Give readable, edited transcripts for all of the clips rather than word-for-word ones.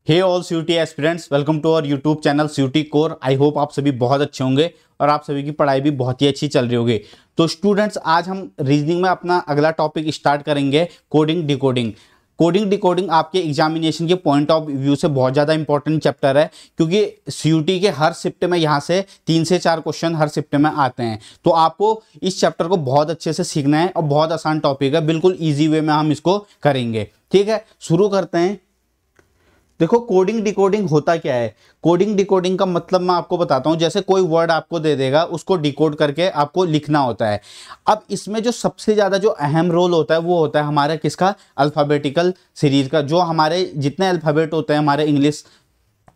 Hey all CUET aspirants, welcome to our YouTube channel CUET core. I hope आप सभी बहुत अच्छे होंगे और आप सभी की पढ़ाई भी बहुत ही अच्छी चल रही होगी। तो स्टूडेंट्स, आज हम रीजनिंग में अपना अगला टॉपिक स्टार्ट करेंगे, कोडिंग डिकोडिंग। कोडिंग डिकोडिंग आपके एग्जामिनेशन के पॉइंट ऑफ व्यू से बहुत ज़्यादा इंपॉर्टेंट चैप्टर है, क्योंकि सीयूटी के हर शिफ्ट में यहाँ से 3 से 4 क्वेश्चन हर शिफ्ट में आते हैं। तो आपको इस चैप्टर को बहुत अच्छे से सीखना है और बहुत आसान टॉपिक है, बिल्कुल ईजी वे में हम इसको करेंगे। ठीक है, शुरू करते हैं। देखो, कोडिंग डिकोडिंग होता क्या है। कोडिंग डिकोडिंग का मतलब मैं आपको बताता हूं। जैसे कोई वर्ड आपको दे देगा, उसको डिकोड करके आपको लिखना होता है। अब इसमें जो सबसे ज़्यादा जो अहम रोल होता है वो होता है हमारे किसका, अल्फ़ाबेटिकल सीरीज का। जो हमारे जितने अल्फ़ाबेट होते हैं हमारे इंग्लिश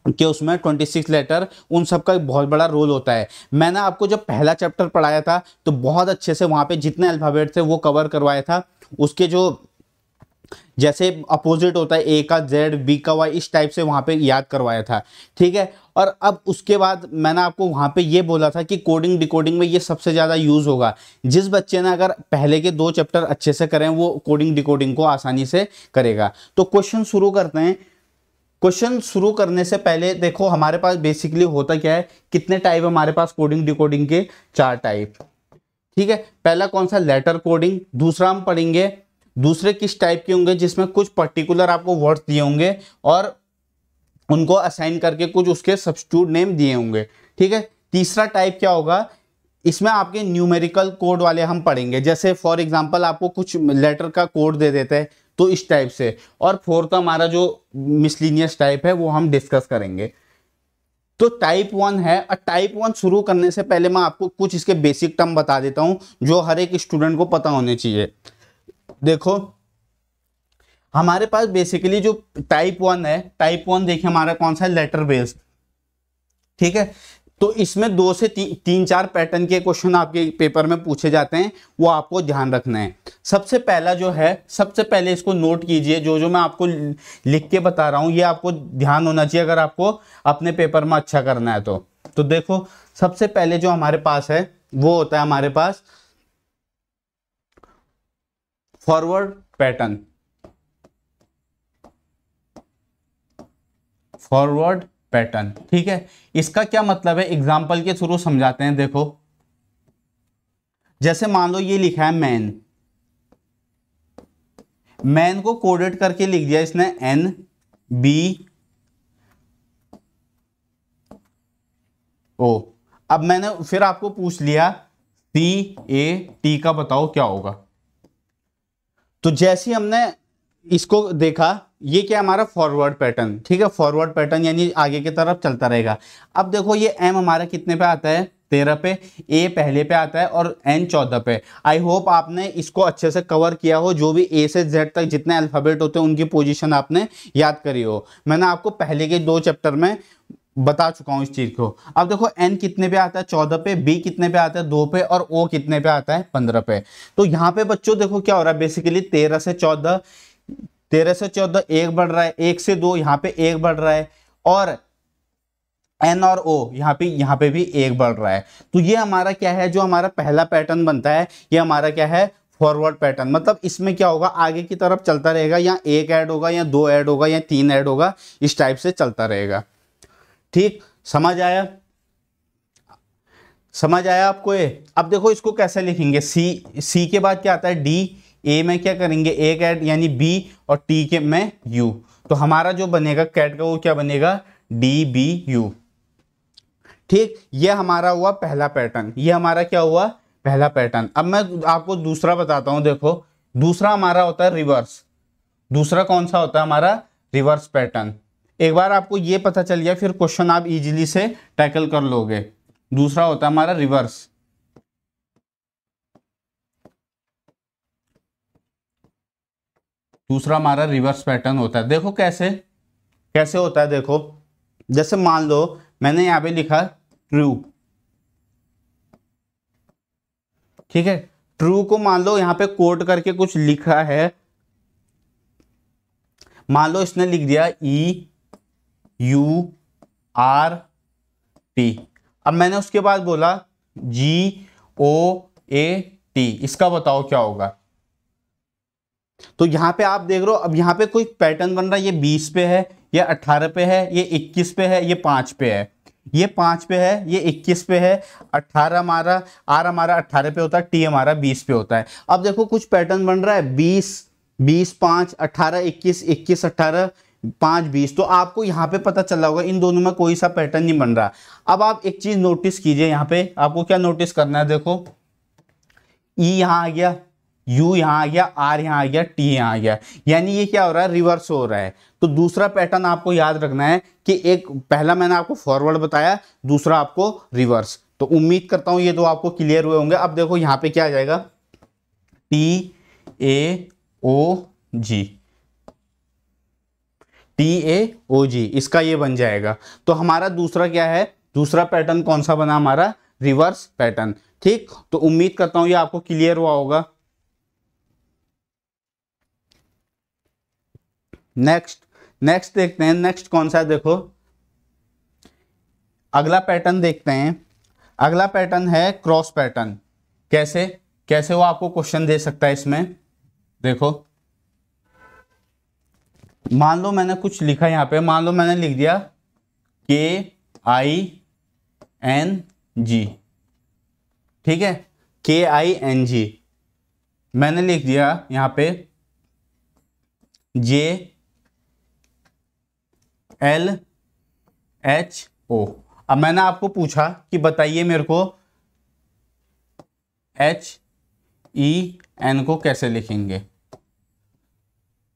कि उसमें 26 लेटर, उन सब का एक बहुत बड़ा रोल होता है। मैंने आपको जब पहला चैप्टर पढ़ाया था तो बहुत अच्छे से वहाँ पे जितने अल्फ़ाबेट थे वो कवर करवाया था। उसके जो जैसे अपोजिट होता है, ए का जेड, बी का वाई, इस टाइप से वहाँ पे याद करवाया था। ठीक है, और अब उसके बाद मैंने आपको वहाँ पे ये बोला था कि कोडिंग डिकोडिंग में ये सबसे ज़्यादा यूज़ होगा। जिस बच्चे ने अगर पहले के 2 चैप्टर अच्छे से करें वो कोडिंग डिकोडिंग को आसानी से करेगा। तो क्वेश्चन शुरू करते हैं। क्वेश्चन शुरू करने से पहले देखो, हमारे पास बेसिकली होता क्या है, कितने टाइप हमारे पास कोडिंग डिकोडिंग के, 4 टाइप। ठीक है, पहला कौन सा, लेटर कोडिंग। दूसरा हम पढ़ेंगे दूसरे किस टाइप के होंगे, जिसमें कुछ पर्टिकुलर आपको वर्ड्स दिए होंगे और उनको असाइन करके कुछ उसके सब्स्टिट्यूट नेम दिए होंगे। ठीक है, तीसरा टाइप क्या होगा, इसमें आपके न्यूमेरिकल कोड वाले हम पढ़ेंगे। जैसे फॉर एग्जांपल आपको कुछ लेटर का कोड दे देते हैं तो इस टाइप से। और फोर्थ हमारा जो मिसलिनियस टाइप है वो हम डिस्कस करेंगे। तो टाइप 1 है। और टाइप 1 शुरू करने से पहले मैं आपको कुछ इसके बेसिक टर्म बता देता हूं जो हर एक स्टूडेंट को पता होने चाहिए। देखो, हमारे पास बेसिकली जो टाइप 1 है, टाइप 1 देखिए हमारा कौन सा है, लेटर बेस्ड। ठीक है, तो इसमें 2 से 3-4 पैटर्न के क्वेश्चन आपके पेपर में पूछे जाते हैं, वो आपको ध्यान रखना है। सबसे पहला जो है, सबसे पहले इसको नोट कीजिए। जो मैं आपको लिख के बता रहा हूं ये आपको ध्यान होना चाहिए अगर आपको अपने पेपर में अच्छा करना है तो देखो, सबसे पहले जो हमारे पास है वो होता है हमारे पास फॉरवर्ड पैटर्न। फॉरवर्ड पैटर्न, ठीक है, इसका क्या मतलब है, एग्जांपल के थ्रू समझाते हैं। देखो, जैसे मान लो ये लिखा है मैन। मैन को कोडेड करके लिख दिया इसने NBO। अब मैंने फिर आपको पूछ लिया CAT का बताओ क्या होगा। तो जैसे हमने इसको देखा, ये क्या हमारा फॉरवर्ड पैटर्न। ठीक है, फॉरवर्ड पैटर्न यानी आगे की तरफ चलता रहेगा। अब देखो, ये M हमारा कितने पे आता है, 13 पे, A पहले पे आता है और N 14 पे। आई होप आपने इसको अच्छे से कवर किया हो। जो भी A से Z तक जितने अल्फाबेट होते हैं उनकी पोजीशन आपने याद करी हो। मैंने आपको पहले के 2 चैप्टर में बता चुका हूं इस चीज को। अब देखो, N कितने पे आता है, 14 पे, B कितने पे आता है, 2 पे, और O कितने पे आता है, 15 पे। तो यहाँ पे बच्चों देखो क्या हो रहा है, बेसिकली 13 से 14, 13 से 14 1 बढ़ रहा है, 1 से 2 यहाँ पे 1 बढ़ रहा है, और N और O यहाँ पे भी 1 बढ़ रहा है। तो ये हमारा क्या है, जो हमारा पहला पैटर्न बनता है, ये हमारा क्या है, फॉरवर्ड पैटर्न। मतलब इसमें क्या होगा, आगे की तरफ चलता रहेगा, या 1 ऐड होगा, या 2 ऐड होगा, या 3 ऐड होगा, इस टाइप से चलता रहेगा। ठीक, समझ आया, समझ आया आपको ये। अब देखो इसको कैसे लिखेंगे, सी के बाद क्या आता है, D, A में क्या करेंगे, 1 ऐड यानी B, और T के में U। तो हमारा जो बनेगा कैट का वो क्या बनेगा, DBU। ठीक, ये हमारा हुआ पहला पैटर्न। ये हमारा क्या हुआ, पहला पैटर्न। अब मैं आपको दूसरा बताता हूं। देखो, दूसरा हमारा होता है रिवर्स। दूसरा कौन सा होता है हमारा, रिवर्स पैटर्न। एक बार आपको ये पता चल गया फिर क्वेश्चन आप इजीली से टैकल कर लोगे। दूसरा होता है हमारा रिवर्स। दूसरा हमारा रिवर्स पैटर्न होता है। देखो कैसे कैसे होता है। देखो, जैसे मान लो मैंने यहां पे लिखा ट्रू। ठीक है, ट्रू को मान लो यहां पे कोट करके कुछ लिखा है। मान लो इसने लिख दिया EURT। अब मैंने उसके बाद बोला GOAT, इसका बताओ क्या होगा। तो यहां पे आप देख रहे हो, अब यहां पे कोई पैटर्न बन रहा है, ये 20 पे है, ये 18 पे है, ये 21 पे है, ये 5 पे है, ये 5 पे है, ये 21 पे है, 18 हमारा आर हमारा 18 पे होता है, टी हमारा 20 पे होता है। अब देखो कुछ पैटर्न बन रहा है 20 20 5 18 21 21 18 5 20, तो आपको यहाँ पे पता चला होगा इन दोनों में कोई सा पैटर्न नहीं बन रहा। अब आप एक चीज नोटिस कीजिए, यहाँ पे आपको क्या नोटिस करना है, देखो ई यहाँ आ गया, यू यहाँ आ गया, आर यहाँ आ गया, टी यहाँ आ गया, यानी ये क्या हो रहा है, रिवर्स हो रहा है। तो दूसरा पैटर्न आपको याद रखना है कि एक पहला मैंने आपको फॉरवर्ड बताया, दूसरा आपको रिवर्स। तो उम्मीद करता हूं ये दो आपको क्लियर हुए होंगे। अब देखो यहाँ पे क्या आ जाएगा, T A O ji, T A ओ जी, इसका ये बन जाएगा। तो हमारा दूसरा क्या है, दूसरा पैटर्न कौन सा बना, हमारा रिवर्स पैटर्न। ठीक, तो उम्मीद करता हूं ये आपको क्लियर हुआ होगा। नेक्स्ट देखते हैं, नेक्स्ट कौन सा है, देखो अगला पैटर्न देखते हैं। अगला पैटर्न है क्रॉस पैटर्न। कैसे कैसे वो आपको क्वेश्चन दे सकता है इसमें, देखो मान लो मैंने कुछ लिखा यहाँ पे, मान लो मैंने लिख दिया KING, ठीक है, KING मैंने लिख दिया यहाँ पे JLHO। अब मैंने आपको पूछा कि बताइए मेरे को HEN को कैसे लिखेंगे।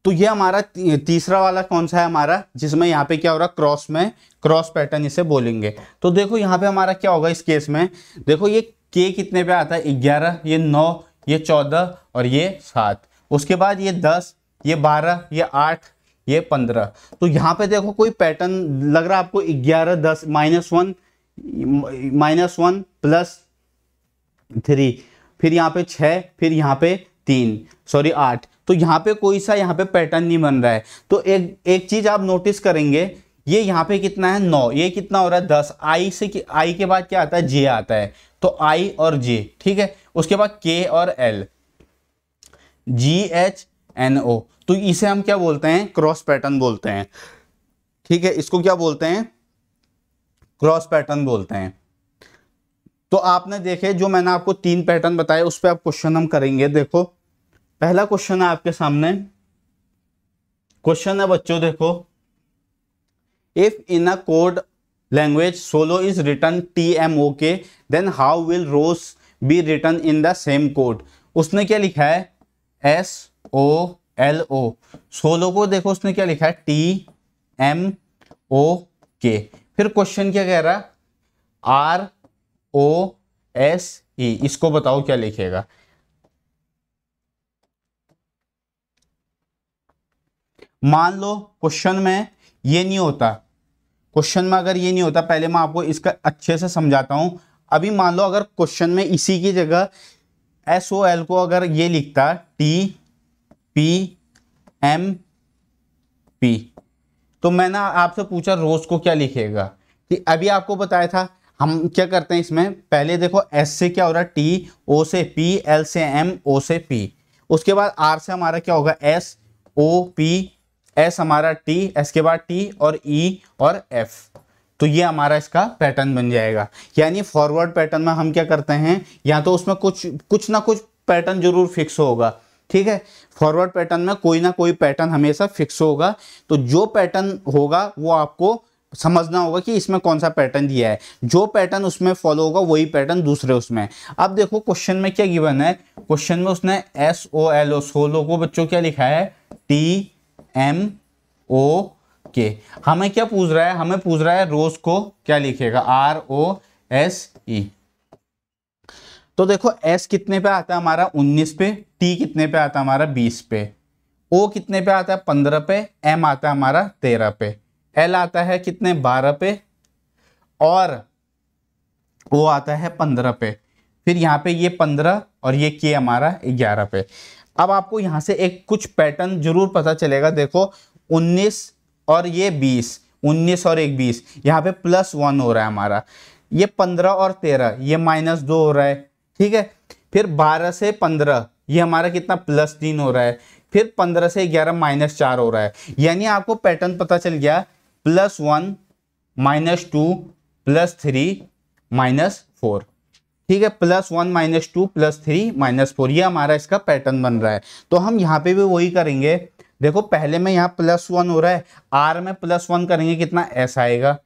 तो ये हमारा तीसरा वाला कौन सा है हमारा, जिसमें यहाँ पे क्या हो रहा है, क्रॉस में क्रॉस पैटर्न इसे बोलेंगे। तो देखो यहाँ पे हमारा क्या होगा इस केस में, देखो ये K कितने पे आता है, 11, ये 9, ये 14 और ये 7, उसके बाद ये 10, ये 12, ये 8, ये 15। तो यहाँ पे देखो कोई पैटर्न लग रहा है आपको, 11 10 -1 +3, फिर यहाँ पे 6, फिर यहाँ पे 8। तो यहाँ पे कोई सा यहाँ पे पैटर्न नहीं बन रहा है। तो एक चीज आप नोटिस करेंगे, ये यहाँ पे कितना है 9, ये कितना हो रहा है 10, आई के बाद क्या आता है, जे आता है, तो आई और जे, ठीक है, उसके बाद के और एल, GHNO। तो इसे हम क्या बोलते हैं, क्रॉस पैटर्न बोलते हैं, ठीक है, इसको क्या बोलते हैं, क्रॉस पैटर्न बोलते हैं। तो आपने देखे जो मैंने आपको 3 पैटर्न बताए, उस पर आप क्वेश्चन हम करेंगे। देखो पहला क्वेश्चन है आपके सामने, क्वेश्चन है बच्चों, देखो if in a code language solo is written TMOK then how will rose be written in the same code. उसने क्या लिखा है, SOLO, सोलो को देखो उसने क्या लिखा है, TMOK। फिर क्वेश्चन क्या कह रहा है, ROSE, इसको बताओ क्या लिखेगा। मान लो क्वेश्चन में ये नहीं होता, क्वेश्चन में अगर ये नहीं होता, पहले मैं आपको इसका अच्छे से समझाता हूं। अभी मान लो अगर क्वेश्चन में इसी की जगह SOL को अगर ये लिखता TPMP, तो मैंने आपसे पूछा रोज को क्या लिखेगा, कि अभी आपको बताया था हम क्या करते हैं इसमें, पहले देखो S से क्या हो रहा है, T, O से P, L से M, O से P, उसके बाद R से हमारा क्या होगा, S, O, P, S हमारा T, S के बाद T और E और F। तो ये हमारा इसका पैटर्न बन जाएगा। यानी फॉरवर्ड पैटर्न में हम क्या करते हैं, या तो उसमें कुछ ना कुछ पैटर्न जरूर फिक्स होगा, ठीक है, फॉरवर्ड पैटर्न में कोई ना कोई पैटर्न हमेशा फिक्स होगा। तो जो पैटर्न होगा वो आपको समझना होगा कि इसमें कौन सा पैटर्न दिया है, जो पैटर्न उसमें फॉलो होगा वही पैटर्न दूसरे उसमें। अब देखो क्वेश्चन में क्या गिवन है, क्वेश्चन में उसने SOLO, सोलो को बच्चों क्या लिखा है, TMOK। हमें क्या पूछ रहा है, हमें पूछ रहा है रोज को क्या लिखेगा, ROSE। तो देखो S कितने पे आता है हमारा, 19 पे, T कितने पे आता है हमारा, 20 पे, O कितने पे आता है, 15 पे, M आता है हमारा 13 पे, L आता है कितने, 12 पे, और O आता है 15 पे, फिर यहाँ पे ये 15 और ये K हमारा 11 पे। अब आपको यहाँ से एक कुछ पैटर्न जरूर पता चलेगा। देखो 19 और ये 20, 19 और एक 20, यहाँ पे +1 हो रहा है हमारा, ये 15 और 13 ये -2 हो रहा है, ठीक है, फिर 12 से 15 ये हमारा कितना, +3 हो रहा है, फिर 15 से 11 -4 हो रहा है, यानी आपको पैटर्न पता चल गया +1 -2 +3 -4। ठीक है, +1 -2 +3 -4, ये हमारा इसका पैटर्न बन रहा है। तो हम यहाँ पे भी वही करेंगे। देखो पहले में यहाँ +1 हो रहा है, R में +1 करेंगे कितना, S आएगा।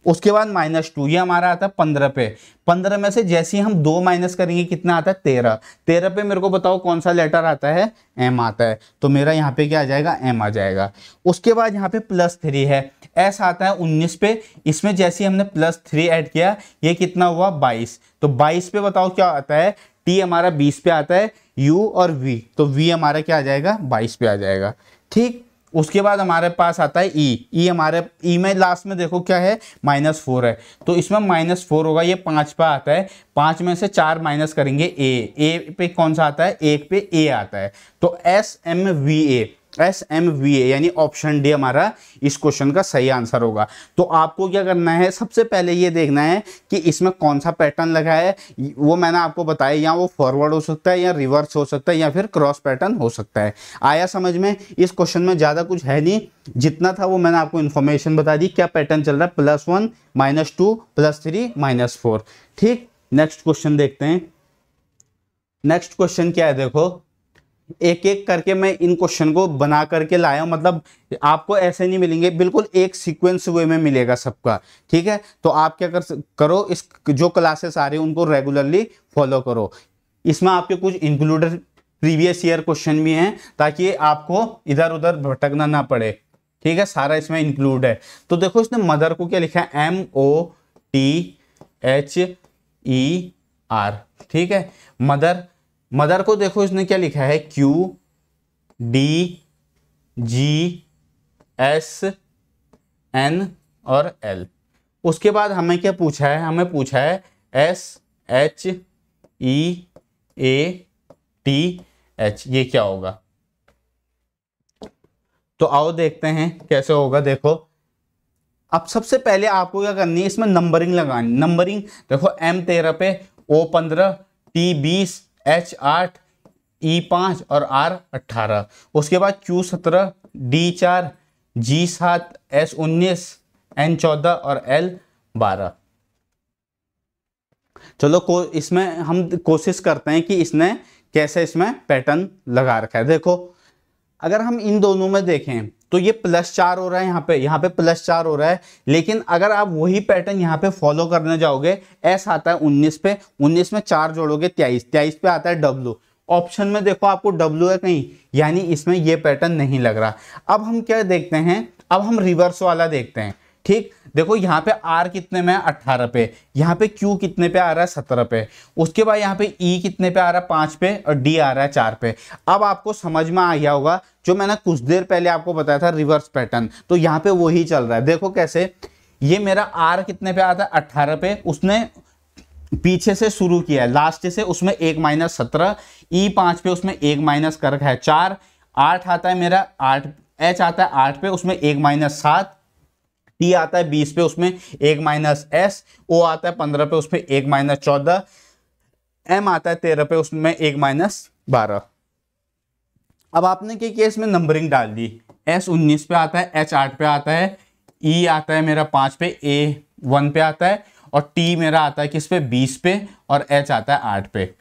उसके बाद -2, ये हमारा आता है 15 पे। 15 में से जैसे ही हम 2 माइनस करेंगे कितना आता है, 13। 13 पे मेरे को बताओ कौन सा लेटर आता है, M आता है। तो मेरा यहाँ पे क्या आ जाएगा, M आ जाएगा। उसके बाद यहाँ पे +3 है, S आता है 19 पे। इसमें जैसे ही हमने +3 ऐड किया, ये कितना हुआ, 22। तो 22 पे बताओ क्या आता है, T हमारा 20 पे आता है, U और V, तो V हमारा क्या आ जाएगा, 22 पे आ जाएगा। ठीक, उसके बाद हमारे पास आता है ई हमारे ई में लास्ट में देखो क्या है, -4 है, तो इसमें -4 होगा, ये 5 पे आता है। 5 में से 4 माइनस करेंगे, ए पे कौन सा आता है, 1 पे ए आता है। तो SMVA यानी ऑप्शन डी हमारा इस क्वेश्चन का सही आंसर होगा। तो आपको क्या करना है, सबसे पहले ये देखना है कि इसमें कौन सा पैटर्न लगा है। वो मैंने आपको बताया, या वो फॉरवर्ड हो सकता है, या रिवर्स हो सकता है, या फिर क्रॉस पैटर्न हो सकता है। आया समझ में। इस क्वेश्चन में ज़्यादा कुछ है नहीं, जितना था वो मैंने आपको इन्फॉर्मेशन बता दी, क्या पैटर्न चल रहा है, +1 -2 +3 -4। ठीक, नेक्स्ट क्वेश्चन देखते हैं। नेक्स्ट क्वेश्चन क्या है, देखो एक एक करके मैं इन क्वेश्चन को बना करके लाया हूं, मतलब आपको ऐसे नहीं मिलेंगे, बिल्कुल एक सीक्वेंस वे में मिलेगा सबका। ठीक है, तो आप क्या करो, इस जो क्लासेस आ रही है उनको रेगुलरली फॉलो करो। इसमें आपके कुछ इंक्लूडेड प्रीवियस ईयर क्वेश्चन भी हैं, ताकि आपको इधर उधर भटकना ना पड़े। ठीक है, सारा इसमें इंक्लूड है। तो देखो इसने मदर को क्या लिखा है, MOTHER। ठीक है, मदर को देखो इसने क्या लिखा है, QDGSN और L। उसके बाद हमें क्या पूछा है, हमें पूछा है SHEATH, ये क्या होगा। तो आओ देखते हैं कैसे होगा। देखो अब सबसे पहले आपको क्या करनी है, इसमें नंबरिंग लगानी। नंबरिंग देखो, M13 पे, O15, T20, H8, E5 और R18। उसके बाद Q17, D4, G7, S19, N14 और L12। चलो इसमें हम कोशिश करते हैं कि इसने कैसे इसमें पैटर्न लगा रखा है। देखो अगर हम इन दोनों में देखें तो ये +4 हो रहा है, यहाँ पे +4 हो रहा है। लेकिन अगर आप वही पैटर्न यहाँ पे फॉलो करने जाओगे, S आता है 19 पे, 19 में 4 जोड़ोगे 23, 23 पे आता है W। ऑप्शन में देखो आपको W है कहीं, यानी इसमें ये पैटर्न नहीं लग रहा। अब हम क्या देखते हैं, अब हम रिवर्स वाला देखते हैं। ठीक, देखो यहाँ पे R कितने में है, 18 पे। यहाँ पे Q कितने पे आ रहा है, 17 पे। उसके बाद यहाँ पे E कितने पे आ रहा है, 5 पे, और D आ रहा है 4 पे। अब आपको समझ में आ गया होगा जो मैंने कुछ देर पहले आपको बताया था, रिवर्स पैटर्न। तो यहाँ पे वही चल रहा है। देखो कैसे, ये मेरा R कितने पे आता है, 18 पे। उसने पीछे से शुरू किया है, लास्ट से, उसमें 1 - 17। E5 पे, उसमें 1 माइनस कर रखा है 4। 8 आता है मेरा, 8 H आता है 8 पे, उसमें 1 - 7। T आता है 20 पे, उसमें 1 - S। O आता है 15 पे, उसमें 1 - 14। M आता है 13 पे, उसमें 1 - 12। अब आपने क्या किया, इसमें नंबरिंग डाल दी। S 19 पे आता है, H 8 पे आता है, E आता है मेरा 5 पे, A 1 पे आता है, और T मेरा आता है किस पे, 20 पे, और H आता है 8 पे।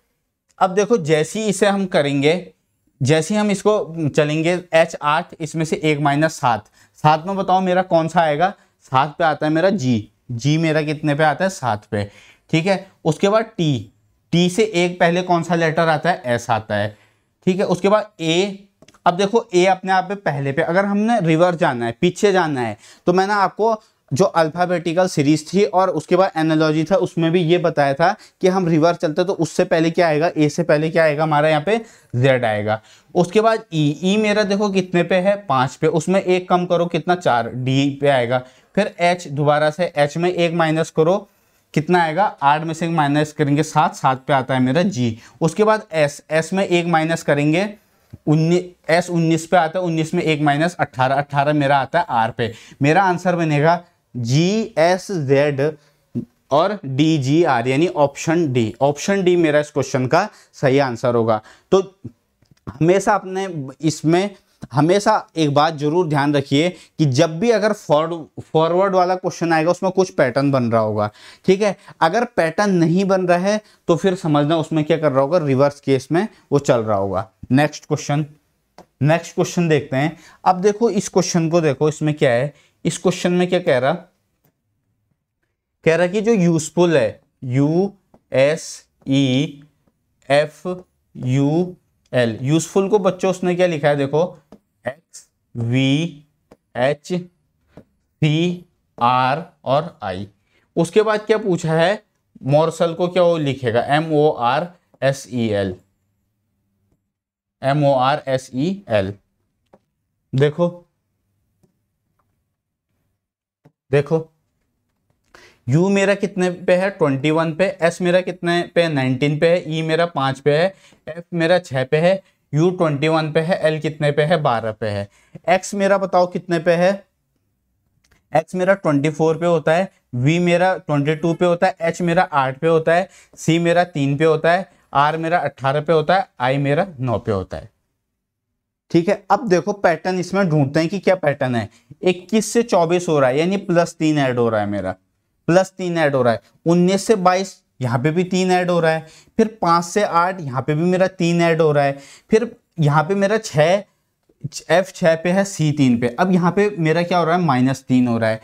अब देखो जैसे ही इसे हम करेंगे, जैसे ही हम इसको चलेंगे, H 8, इसमें से 1 - 7। 7 में बताओ मेरा कौन सा आएगा, 7 पे आता है मेरा G मेरा कितने पे आता है, 7 पे। ठीक है, उसके बाद T से एक पहले कौन सा लेटर आता है, S आता है। ठीक है, उसके बाद A। अब देखो A अपने आप पे पहले पे, अगर हमने रिवर्स जाना है, पीछे जाना है, तो मैंने आपको जो अल्फाबेटिकल सीरीज थी और उसके बाद एनालॉजी था, उसमें भी ये बताया था कि हम रिवर्स चलते तो उससे पहले क्या आएगा, A से पहले क्या आएगा हमारा, यहाँ पे Z आएगा। उसके बाद E मेरा देखो कितने पे है, 5 पे, उसमें 1 कम करो कितना, 4, D पे आएगा। फिर H, दोबारा से H में 1 माइनस करो, कितना आएगा, 8 में से 1 माइनस करेंगे 7, 7 पे आता है मेरा G। उसके बाद S में 1 माइनस करेंगे, 19, S 19 पे आता है, 19 में 1 - 18, 18 मेरा आता है R पे। मेरा आंसर बनेगा GSZ और DGR, यानी ऑप्शन डी। ऑप्शन डी मेरा इस क्वेश्चन का सही आंसर होगा। तो हमेशा अपने इसमें हमेशा एक बात जरूर ध्यान रखिए कि जब भी अगर फॉरवर्ड वाला क्वेश्चन आएगा उसमें कुछ पैटर्न बन रहा होगा, ठीक है। अगर पैटर्न नहीं बन रहा है तो फिर समझना उसमें क्या कर रहा होगा, रिवर्स केस में वो चल रहा होगा। नेक्स्ट क्वेश्चन देखते हैं। अब देखो इस क्वेश्चन को देखो, इसमें क्या है, इस क्वेश्चन में क्या कह रहा कि जो यूजफुल है, USEFUL, यूजफुल को बच्चों उसने क्या लिखा है, देखो XVHCR और I। उसके बाद क्या पूछा है, मोरसल को क्या वो लिखेगा, MORSEL। देखो U मेरा कितने पे है, 21 पे, S मेरा कितने पे, 19 पे है, E मेरा 5 पे है, F मेरा 6 पे है, U 21 पे है, L कितने पे है, 12 पे है। X मेरा बताओ कितने पे है, X मेरा 24 पे होता है, V मेरा 22 पे होता है, H मेरा 8 पे होता है, C मेरा 3 पे होता है, R मेरा 18 पे होता है, I मेरा 9 पे होता है, ठीक है। अब देखो पैटर्न इसमें ढूंढते हैं कि क्या पैटर्न है। 21 से 24 हो रहा है यानी +3 ऐड हो रहा है, मेरा +3 ऐड हो रहा है। 19 से 22 यहाँ पे भी 3 ऐड हो रहा है, फिर 5 से 8 यहाँ पे भी मेरा 3 ऐड हो रहा है, फिर यहाँ पे मेरा 6 F6 पे है, C3 पे। अब यहाँ पे मेरा क्या हो रहा है, -3 हो रहा है।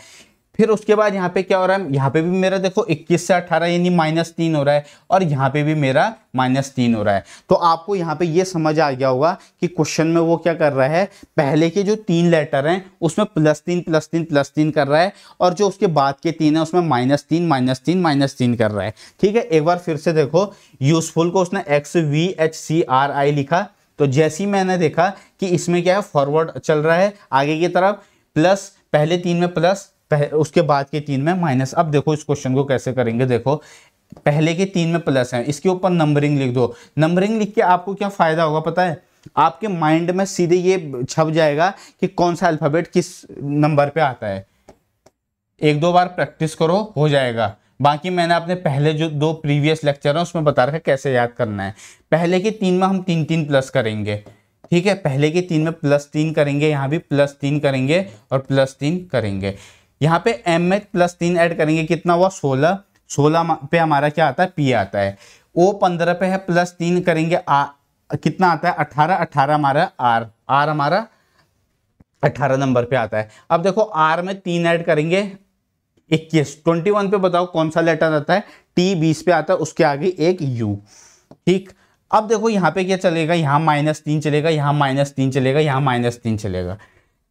फिर उसके बाद यहाँ पे क्या हो रहा है, यहाँ पे भी मेरा देखो 21 से 18 यानी -3 हो रहा है, और यहाँ पे भी मेरा -3 हो रहा है। तो आपको यहाँ पे ये समझ आ गया होगा कि क्वेश्चन में वो क्या कर रहा है, पहले के जो 3 लेटर हैं उसमें +3 +3 +3 कर रहा है, और जो उसके बाद के 3 है उसमें -3 -3 -3 कर रहा है, ठीक है। एक बार फिर से देखो, यूजफुल को उसने XVHCRI लिखा, तो जैसे ही मैंने देखा कि इसमें क्या है, फॉरवर्ड चल रहा है आगे की तरफ, प्लस पहले 3 में प्लस, उसके बाद के 3 में माइनस। अब देखो इस क्वेश्चन को कैसे करेंगे, देखो पहले के 3 में प्लस है, इसके ऊपर नंबरिंग लिख दो। नंबरिंग लिख के आपको क्या फायदा होगा पता है, आपके माइंड में सीधे ये छप जाएगा कि कौन सा अल्फाबेट किस नंबर पे आता है। 1-2 बार प्रैक्टिस करो, हो जाएगा। बाकी मैंने अपने पहले जो 2 प्रीवियस लेक्चर हैं उसमें बता रखा है कैसे याद करना है। पहले के 3 में हम 3-3 प्लस करेंगे, ठीक है। पहले के 3 में +3 करेंगे, यहाँ भी +3 करेंगे और +3 करेंगे। यहाँ पे M में +3 ऐड करेंगे, कितना हुआ, 16। 16 पे हमारा क्या आता है, P आता है। O 15 पे है, +3 करेंगे, कितना आता है, 18। 18 हमारा R हमारा 18 नंबर पे आता है। अब देखो R में 3 ऐड करेंगे, 21। 21 पे बताओ कौन सा लेटर आता है, T 20 पे आता है, उसके आगे एक U, ठीक। अब देखो यहाँ पे क्या चलेगा, यहाँ -3 चलेगा, यहाँ -3 चलेगा, यहाँ -3 चलेगा।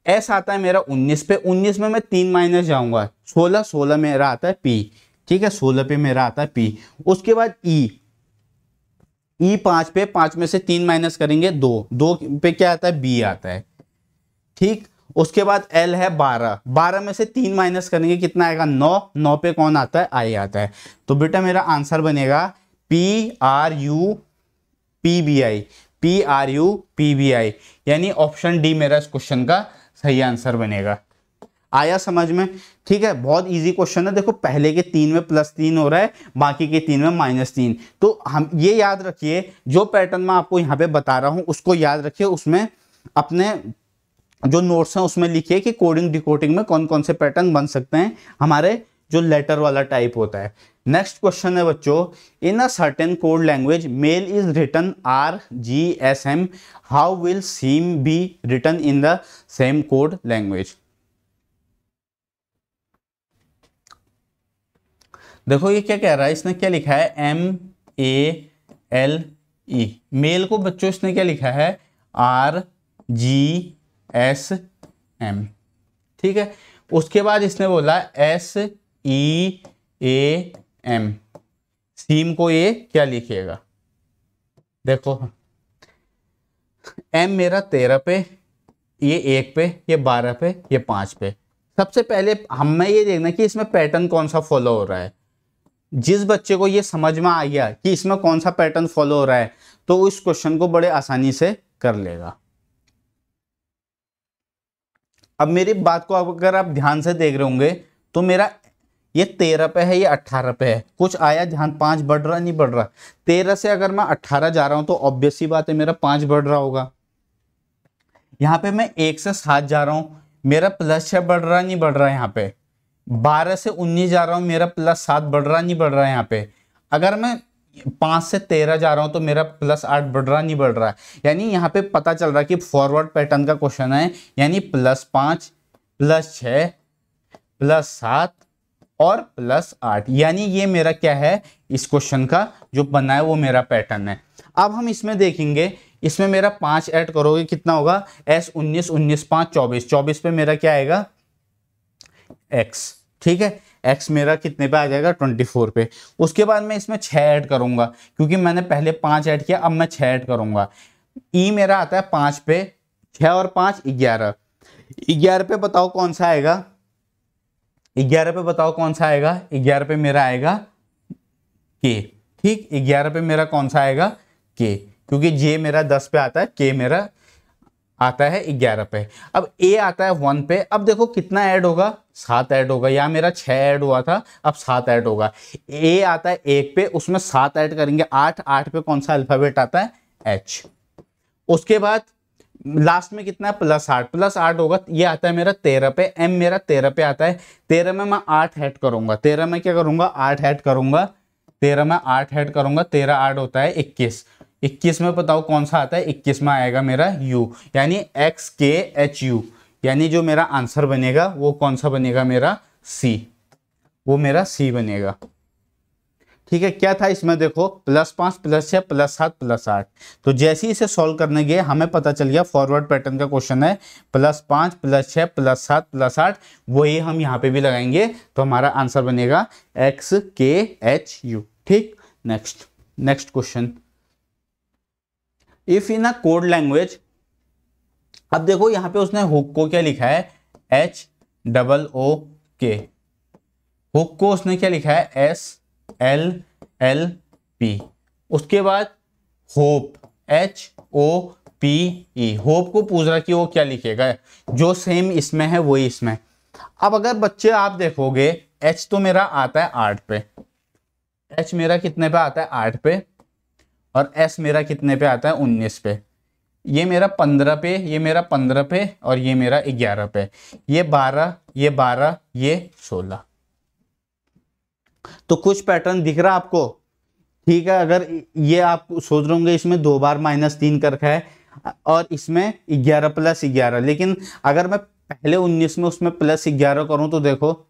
S आता है मेरा 19 पे, 19 में मैं 3 माइनस जाऊंगा, 16। 16 मेरा आता है P, ठीक है, 16 पे मेरा आता है P। उसके बाद E 5 पे, 5 में से 3 माइनस करेंगे, 2। 2 पे क्या आता है, B आता है, ठीक। उसके बाद L है 12। 12 में से 3 माइनस करेंगे, कितना आएगा, 9। 9 पे कौन आता है, I आता है। तो बेटा मेरा आंसर बनेगा PRUPBI, यानी ऑप्शन डी मेरा इस क्वेश्चन का सही आंसर बनेगा। आया समझ में, ठीक है। बहुत इजी क्वेश्चन है। देखो पहले के 3 में +3 हो रहा है, बाकी के 3 में -3। तो हम ये याद रखिए, जो पैटर्न मैं आपको यहाँ पे बता रहा हूँ उसको याद रखिए, उसमें अपने जो नोट्स हैं उसमें लिखिए कि कोडिंग डिकोडिंग में कौन कौन से पैटर्न बन सकते हैं, हमारे जो लेटर वाला टाइप होता है। नेक्स्ट क्वेश्चन है बच्चों, in a certain code language mail is written RGSM, how will seem be written in the same code language. देखो ये क्या कह रहा है, इसने क्या लिखा है, MALE। मेल को बच्चों इसने क्या लिखा है, RGSM, ठीक है। उसके बाद इसने बोला SEAM, सीम को ये क्या लिखिएगा, देखो M मेरा 13 पे, ये 1 पे, ये 12 पे, ये 5 पे। सबसे पहले हमें ये देखना कि इसमें पैटर्न कौन सा फॉलो हो रहा है। जिस बच्चे को ये समझ में आ गया कि इसमें कौन सा पैटर्न फॉलो हो रहा है, तो वो इस क्वेश्चन को बड़े आसानी से कर लेगा। अब मेरी बात को अगर आप ध्यान से देख रहे होंगे तो मेरा ये 13 पे है, ये 18 पे है, कुछ आया ध्यान, 5 बढ़ रहा नहीं बढ़ रहा। 13 से अगर मैं 18 जा रहा हूं तो ऑब्वियस सी बात है मेरा 5 बढ़ रहा होगा। यहाँ पे मैं 1 से 7 जा रहा हूं, मेरा +6 बढ़ रहा नहीं बढ़ रहा है। यहाँ पे 12 से 19 जा रहा हूं, मेरा +7 बढ़ रहा नहीं बढ़ रहा है। यहाँ पे अगर मैं 5 से 13 जा रहा हूं तो मेरा +8 बढ़ रहा नहीं बढ़ रहा है। यानी यहाँ पे पता चल रहा है कि फॉरवर्ड पैटर्न का क्वेश्चन है, यानी +5 +6 +7 और +8, यानी ये मेरा क्या है, इस क्वेश्चन का जो बना है वो मेरा पैटर्न है। अब हम इसमें देखेंगे, इसमें मेरा 5 ऐड करोगे कितना होगा, S19 19 5 24, 24 पे मेरा क्या आएगा x, ठीक है। x मेरा कितने पे आ जाएगा 24 पे। उसके बाद मैं इसमें 6 ऐड करूंगा, क्योंकि मैंने पहले 5 ऐड किया, अब मैं 6 ऐड करूंगा। e मेरा आता है 5 पे, 6 और 5 11, 11 पे बताओ कौन सा आएगा, 11 पे बताओ कौन सा आएगा, 11 पे मेरा आएगा k, ठीक। 11 पे मेरा कौन सा आएगा k, क्योंकि j मेरा 10 पे आता है, k मेरा आता है 11 पे। अब a आता है 1 पे, अब देखो कितना ऐड होगा, 7 ऐड होगा। यहाँ मेरा 6 ऐड हुआ था, अब 7 ऐड होगा। a आता है 1 पे, उसमें 7 ऐड करेंगे 8, 8 पे कौन सा अल्फाबेट आता है h। उसके बाद लास्ट में कितना है +8, +8 होगा, ये आता है मेरा 13 पे, m मेरा 13 पे आता है। 13 में मैं 8 ऐड करूंगा, 13 में क्या करूंगा 8 ऐड करूंगा, 13 में 8 ऐड करूंगा, 13 8 होता है 21, 21 में बताओ कौन सा आता है, 21 में आएगा मेरा u, यानी XKHU, यानी जो मेरा आंसर बनेगा वो कौन सा बनेगा मेरा C, वो मेरा C बनेगा, ठीक है। क्या था इसमें देखो, +5 +6 +7 +8, तो जैसे ही इसे सॉल्व करने गए हमें पता चल गया फॉरवर्ड पैटर्न का क्वेश्चन है, +5 +6 +7 +8, वही हम यहाँ पे भी लगाएंगे तो हमारा आंसर बनेगा XKHU, ठीक। Next question, if in a code language, अब देखो यहाँ पे उसने हुक को क्या लिखा है HOOK, हुक को उसने क्या लिखा है SLLP, उसके बाद होप HOPE, होप को पूछ रहा कि वो क्या लिखेगा, जो सेम इसमें है वही इसमें। अब अगर बच्चे आप देखोगे H तो मेरा आता है 8 पे, H मेरा कितने पे आता है 8 पे, और S मेरा कितने पे आता है 19 पे, ये मेरा 15 पे, ये मेरा 15 पे, और ये मेरा 11 पे, ये 12 ये 12 ये 16। तो कुछ पैटर्न दिख रहा आपको, ठीक है। अगर ये आप सोच रहे होंगे इसमें 2 बार -3 कर रखा है और इसमें 11 + 11, लेकिन अगर मैं पहले 19 में उसमें +11 करूं तो देखो,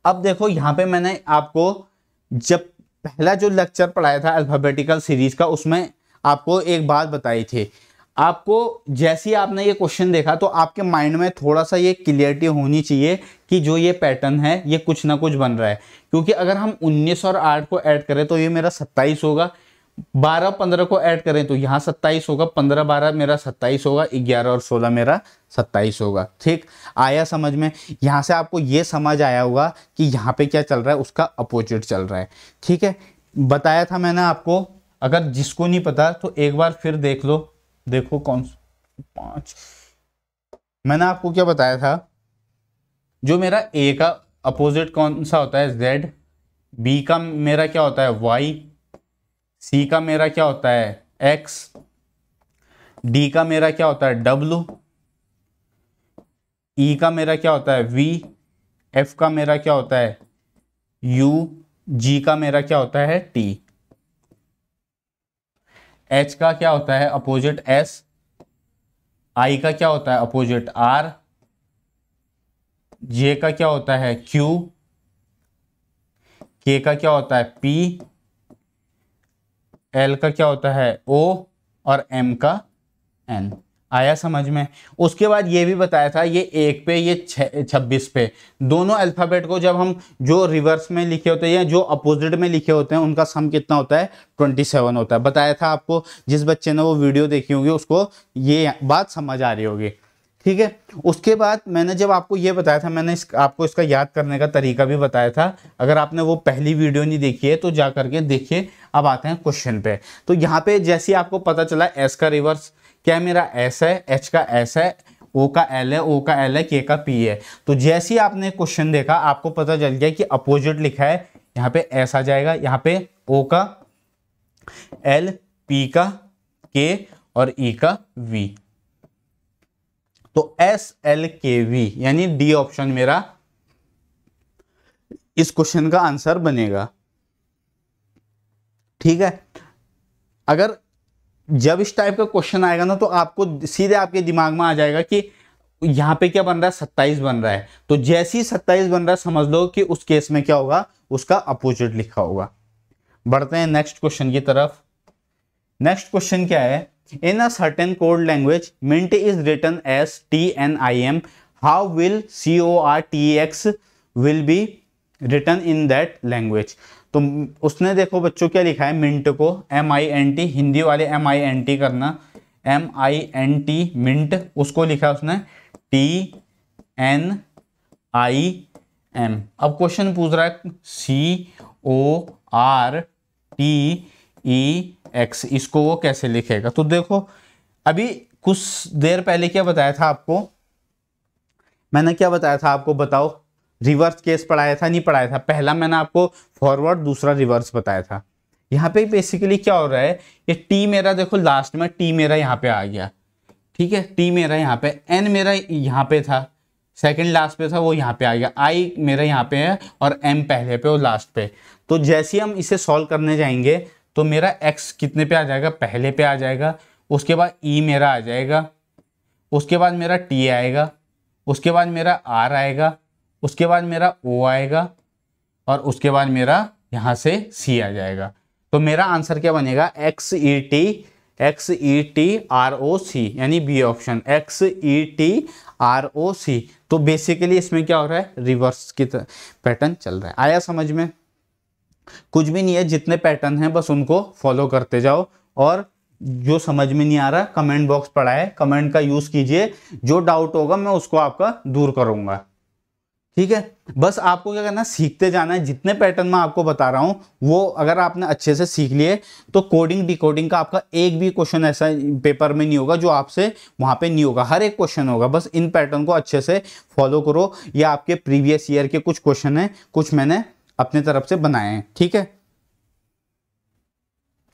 अब देखो यहाँ पे मैंने आपको जब पहला जो लेक्चर पढ़ाया था अल्फाबेटिकल सीरीज का, उसमें आपको एक बात बताई थी, आपको जैसे ही आपने ये क्वेश्चन देखा तो आपके माइंड में थोड़ा सा ये क्लियरिटी होनी चाहिए कि जो ये पैटर्न है ये कुछ ना कुछ बन रहा है। क्योंकि अगर हम 19 और 8 को ऐड करें तो ये मेरा 27 होगा, 12 15 को ऐड करें तो यहाँ 27 होगा, 15 12 मेरा 27 होगा, 11 और 16 मेरा 27 होगा, ठीक। आया समझ में, यहाँ से आपको ये समझ आया होगा कि यहाँ पे क्या चल रहा है, उसका अपोजिट चल रहा है, ठीक है। बताया था मैंने आपको, अगर जिसको नहीं पता तो एक बार फिर देख लो, देखो कौन 5, मैंने आपको क्या बताया था, जो मेरा A का अपोजिट कौन सा होता है Z, B का मेरा क्या होता है Y, C का मेरा क्या होता है X, D का मेरा क्या होता है W, E का मेरा क्या होता है V, F का मेरा क्या होता है U, G का मेरा क्या होता है T, H का क्या होता है अपोजिट S, I का क्या होता है अपोजिट R, J का क्या होता है Q, K का क्या होता है P, L का क्या होता है O, और M का N। आया समझ में। उसके बाद ये भी बताया था, ये 1 पे ये 26 पे, दोनों अल्फाबेट को जब हम जो रिवर्स में लिखे होते हैं या जो अपोजिट में लिखे होते हैं उनका सम कितना होता है 27 होता है। बताया था आपको, जिस बच्चे ने वो वीडियो देखी होगी उसको ये बात समझ आ रही होगी, ठीक है। उसके बाद मैंने जब आपको ये बताया था, मैंने आपको इसका याद करने का तरीका भी बताया था। अगर आपने वो पहली वीडियो नहीं देखी है तो जा करके देखिए। अब आते हैं क्वेश्चन पे। तो यहाँ पे जैसे आपको पता चला एस का रिवर्स क्या है, मेरा एस है, एच का एस है, ओ का एल है, ओ का एल है, के का पी है। तो जैसे ही आपने क्वेश्चन देखा आपको पता चल गया कि अपोजिट लिखा है, यहाँ पे एस आ जाएगा, यहाँ पे ओ का एल, पी का के और ई का वी। तो एस एल के वी यानी डी ऑप्शन मेरा इस क्वेश्चन का आंसर बनेगा। ठीक है, अगर जब इस टाइप का क्वेश्चन आएगा ना तो आपको सीधे आपके दिमाग में आ जाएगा कि यहां पे क्या बन रहा है, 27 बन रहा है। तो जैसे ही 27 बन रहा है समझ लो कि उस केस में क्या होगा, उसका अपोजिट लिखा होगा। बढ़ते हैं नेक्स्ट क्वेश्चन की तरफ। नेक्स्ट क्वेश्चन क्या है, in a certain code language mint is written as TNIM, how will CORTX will be written in that language. तो उसने देखो बच्चों क्या लिखा है, मिंट को MINT, हिंदी वाले MINT करना, MINT मिंट, उसको लिखा उसने TNIM। अब क्वेश्चन पूछ रहा है CORTEX, इसको वो कैसे लिखेगा। तो देखो अभी कुछ देर पहले क्या बताया था आपको, मैंने क्या बताया था आपको, बताओ। रिवर्स केस पढ़ाया था, नहीं पढ़ाया था। पहला मैंने आपको फॉरवर्ड, दूसरा रिवर्स बताया था। यहाँ पे बेसिकली क्या हो रहा है, ये टी मेरा देखो लास्ट में टी मेरा यहाँ पे आ गया, ठीक है, टी मेरा यहाँ पे, एन मेरा यहाँ पे था, सेकंड लास्ट पे था वो यहाँ पे आ गया, आई मेरा यहाँ पे है और एम पहले पे और लास्ट पे। तो जैसे ही हम इसे सॉल्व करने जाएंगे तो मेरा एक्स कितने पे आ जाएगा, पहले पे आ जाएगा, उसके बाद ई मेरा आ जाएगा, उसके बाद मेरा टी आएगा, उसके बाद मेरा आर आएगा, उसके बाद मेरा ओ आएगा और उसके बाद मेरा यहाँ से सी आ जाएगा। तो मेरा आंसर क्या बनेगा, XETROC यानी बी ऑप्शन, XETROC। तो बेसिकली इसमें क्या हो रहा है, रिवर्स की पैटर्न चल रहा है। आया समझ में? कुछ भी नहीं है, जितने पैटर्न हैं बस उनको फॉलो करते जाओ, और जो समझ में नहीं आ रहा कमेंट बॉक्स पड़ा है, कमेंट का यूज कीजिए, जो डाउट होगा मैं उसको आपका दूर करूंगा। ठीक है, बस आपको क्या करना है, सीखते जाना है। जितने पैटर्न मैं आपको बता रहा हूं वो अगर आपने अच्छे से सीख लिए तो कोडिंग डिकोडिंग का आपका एक भी क्वेश्चन ऐसा पेपर में नहीं होगा जो आपसे वहां पे नहीं होगा, हर एक क्वेश्चन होगा। बस इन पैटर्न को अच्छे से फॉलो करो। ये आपके प्रीवियस ईयर के कुछ क्वेश्चन है, कुछ मैंने अपने तरफ से बनाए हैं। ठीक है,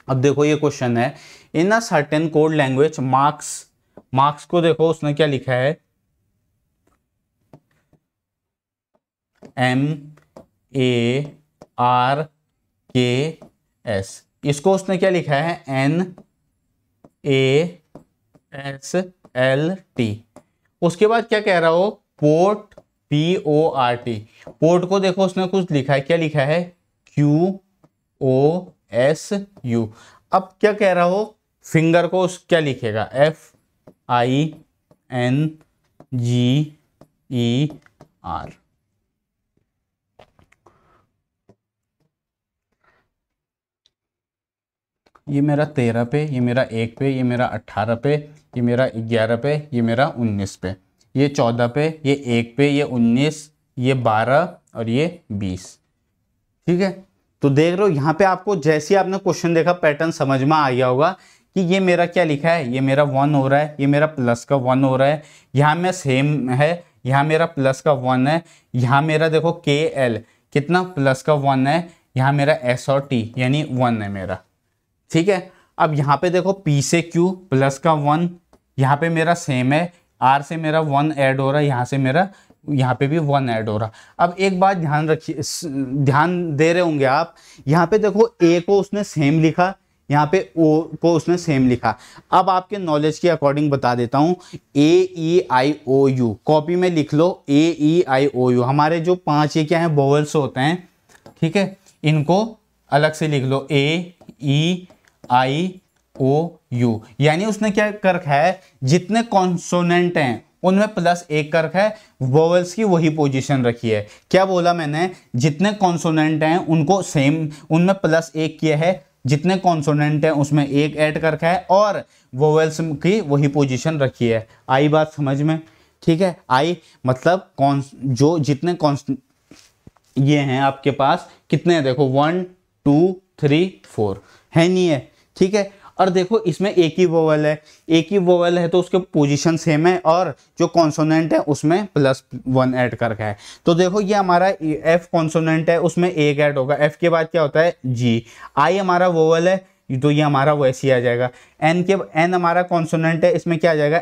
अब देखो ये क्वेश्चन है, in a certain code language marks को देखो उसने क्या लिखा है, MARKS, इसको उसने क्या लिखा है, NASLT। उसके बाद क्या कह रहा हो, पोर्ट PORT, पोर्ट को देखो उसने कुछ लिखा है, क्या लिखा है, QOSU। अब क्या कह रहा हो, फिंगर को क्या लिखेगा, FINGER। ये मेरा 13 पे, ये मेरा 1 पे, ये मेरा 18 पे, ये मेरा 11 पे, ये मेरा 19 पे, ये 14 पे, ये 1 पे, ये 19, ये 12 और ये 20। ठीक है, तो देख रहे हो यहाँ पे आपको जैसे ही आपने क्वेश्चन देखा पैटर्न समझ में आ गया होगा कि ये मेरा क्या लिखा है, ये मेरा 1 हो रहा है, ये मेरा प्लस का 1 हो रहा है, यहाँ में सेम है, यहाँ मेरा प्लस का 1 है, यहाँ मेरा देखो KL कितना प्लस का 1 है, यहाँ मेरा S और T यानी 1 है मेरा। ठीक है, अब यहाँ पे देखो P से Q प्लस का 1, यहाँ पे मेरा सेम है, R से मेरा 1 ऐड हो रहा है, यहाँ से मेरा यहाँ पे भी 1 ऐड हो रहा। अब एक बात ध्यान रखिए, ध्यान दे रहे होंगे आप, यहाँ पे देखो A को उसने सेम लिखा, यहाँ पे O को उसने सेम लिखा। अब आपके नॉलेज के अकॉर्डिंग बता देता हूँ, AEIOU कॉपी में लिख लो, AEIOU हमारे जो 5 ये क्या है वोवेल्स होते हैं, ठीक है, इनको अलग से लिख लो, AEIOU। यानी उसने क्या कर रखा है, जितने कॉन्सोनेंट हैं उनमें +1 कर रखा है, वोवेल्स की वही पोजीशन रखी है। क्या बोला मैंने, जितने कॉन्सोनेंट हैं उनको सेम, उनमें +1 किया है, जितने कॉन्सोनेंट हैं उसमें 1 ऐड कर रखा है और वोवेल्स की वही पोजीशन रखी है। आई बात समझ में? ठीक है, आई मतलब जो जितने ये हैं आपके पास कितने हैं, देखो 1 2 3 4 है, नहीं है? ठीक है, और देखो इसमें एक ही वोवेल है, एक ही वोवेल है तो उसके पोजीशन सेम है, और जो कॉन्सोनेंट है उसमें +1 ऐड करके है। तो देखो ये हमारा एफ कॉन्सोनेंट है, उसमें एक ऐड होगा, एफ के बाद क्या होता है जी। आई हमारा वोवेल है तो ये हमारा वैसे ही आ जाएगा। एन हमारा कॉन्सोनेंट है, इसमें क्या आ जाएगा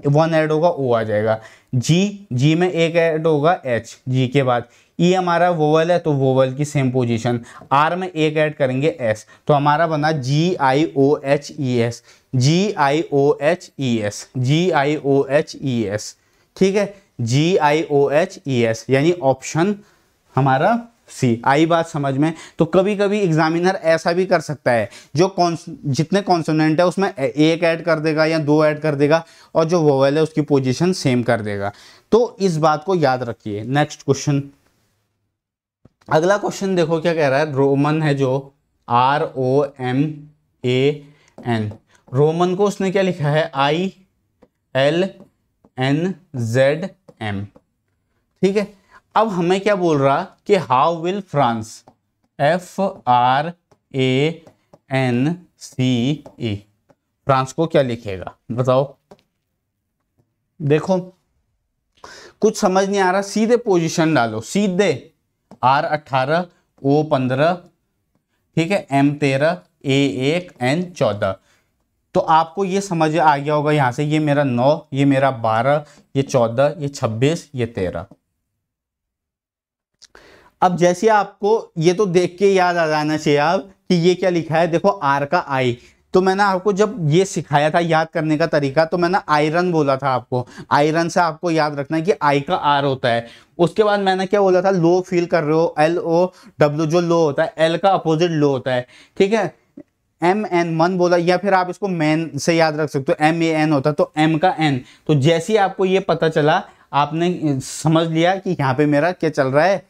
1 ऐड होगा, ओ आ जाएगा। जी में एक ऐड होगा एच जी के बाद। ई हमारा वोवल है तो वोवल की सेम पोजीशन। आर में एक ऐड करेंगे एस, तो हमारा बना GIOHES, GIOHES, GIOHES, ठीक है, GIOHES, यानी ऑप्शन हमारा सी। आई बात समझ में। तो कभी कभी एग्जामिनर ऐसा भी कर सकता है, जो जितने कॉन्सोनेंट है उसमें एक ऐड कर देगा या 2 ऐड कर देगा, और जो वोवेल है उसकी पोजीशन सेम कर देगा। तो इस बात को याद रखिए। नेक्स्ट क्वेश्चन, अगला क्वेश्चन देखो क्या कह रहा है। रोमन है जो ROMAN, रोमन को उसने क्या लिखा है ILNZM, ठीक है। अब हमें क्या बोल रहा कि how will France, FRANCE, France को क्या लिखेगा बताओ। देखो कुछ समझ नहीं आ रहा, सीधे पोजीशन डालो, सीधे R18 O15, ठीक है, M13 A1 N14। तो आपको ये समझ आ गया होगा यहां से, ये मेरा 9, ये मेरा 12, ये 14, ये 26, ये 13। अब जैसे आपको ये तो देख के याद आ जाना चाहिए आप कि ये क्या लिखा है। देखो आर का आई, तो मैंने आपको जब ये सिखाया था याद करने का तरीका, तो मैंने आयरन बोला था आपको, आयरन से आपको याद रखना है कि आई का आर होता है। उसके बाद मैंने क्या बोला था, लो फील कर रहे हो, LOW, जो लो होता है, एल का अपोजिट लो होता है, ठीक है। MN मन बोला, या फिर आप इसको मैन से याद रख सकते हो, MAN होता है, तो M का N। तो जैसे ही आपको ये पता चला, आपने समझ लिया कि यहाँ पे मेरा क्या चल रहा है,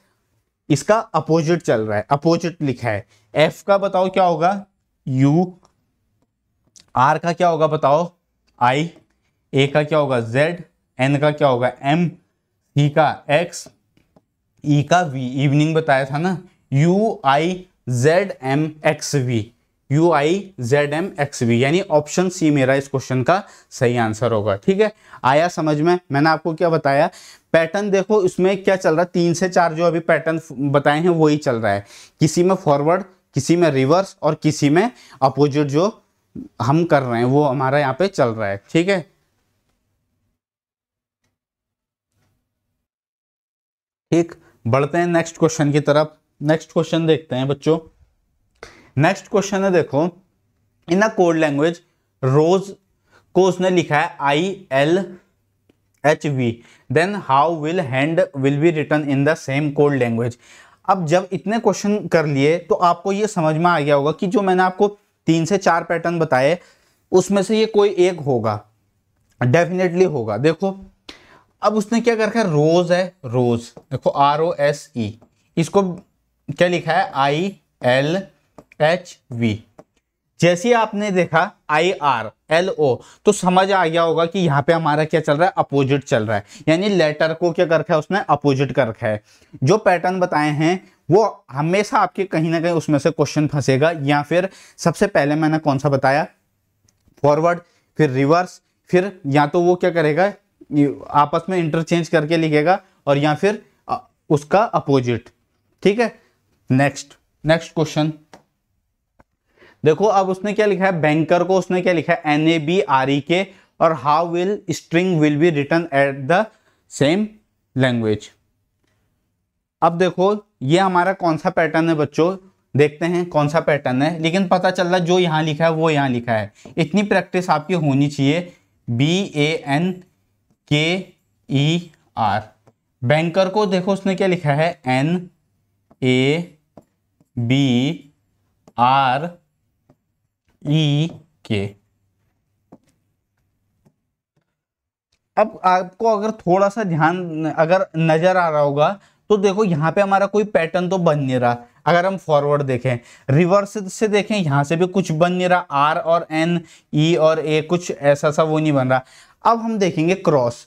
इसका अपोजिट चल रहा है, अपोजिट लिखा है। F का बताओ क्या होगा U, R का क्या होगा बताओ I, A का क्या होगा Z, N का क्या होगा M, C का X, E का V, इवनिंग बताया था ना, UIZMXV, UIZMXV, यानी ऑप्शन सी मेरा इस क्वेश्चन का सही आंसर होगा, ठीक है। आया समझ में। मैंने आपको क्या बताया, पैटर्न देखो इसमें क्या चल रहा है, 3 से 4 जो अभी पैटर्न बताए हैं वही चल रहा है, किसी में फॉरवर्ड, किसी में रिवर्स, और किसी में अपोजिट जो हम कर रहे हैं वो हमारा यहाँ पे चल रहा है, ठीक है। ठीक, बढ़ते हैं नेक्स्ट क्वेश्चन की तरफ। नेक्स्ट क्वेश्चन देखते हैं बच्चों। नेक्स्ट क्वेश्चन है देखो, इन अ कोड लैंग्वेज रोज को उसने लिखा है ILHV, then how will hand will be written in the same code language. अब जब इतने क्वेश्चन कर लिए तो आपको ये समझ में आ गया होगा कि जो मैंने आपको 3 से 4 पैटर्न बताए उसमें से ये कोई एक होगा, डेफिनेटली होगा। देखो अब उसने क्या कर रखा है, रोज है, रोज देखो ROSE, इसको क्या लिखा है ILHV। जैसे आपने देखा IRLO, तो समझ आ गया होगा कि यहाँ पे हमारा क्या चल रहा है, अपोजिट चल रहा है, यानी लेटर को क्या कर रखा है उसने, अपोजिट कर रखा है। जो पैटर्न बताए हैं वो हमेशा आपके कहीं ना कहीं उसमें से क्वेश्चन फंसेगा, या फिर सबसे पहले मैंने कौन सा बताया, फॉरवर्ड, फिर रिवर्स, फिर या तो वो क्या करेगा आपस में इंटरचेंज करके लिखेगा, और या फिर उसका अपोजिट, ठीक है। नेक्स्ट क्वेश्चन देखो, अब उसने क्या लिखा है, बैंकर को उसने क्या लिखा है NABREK, और how will string will be written at the same language. अब देखो ये हमारा कौन सा पैटर्न है बच्चों, देखते हैं कौन सा पैटर्न है, लेकिन पता चल रहा है जो यहां लिखा है वो यहां लिखा है, इतनी प्रैक्टिस आपकी होनी चाहिए। BANKER, बैंकर को देखो उसने क्या लिखा है NABREK। अब आपको अगर थोड़ा सा ध्यान अगर नजर आ रहा होगा तो देखो यहाँ पे हमारा कोई पैटर्न तो बन नहीं रहा। अगर हम फॉरवर्ड देखें, रिवर्स से देखें, यहाँ से भी कुछ बन नहीं रहा, R और N, E और A कुछ ऐसा सा वो नहीं बन रहा। अब हम देखेंगे क्रॉस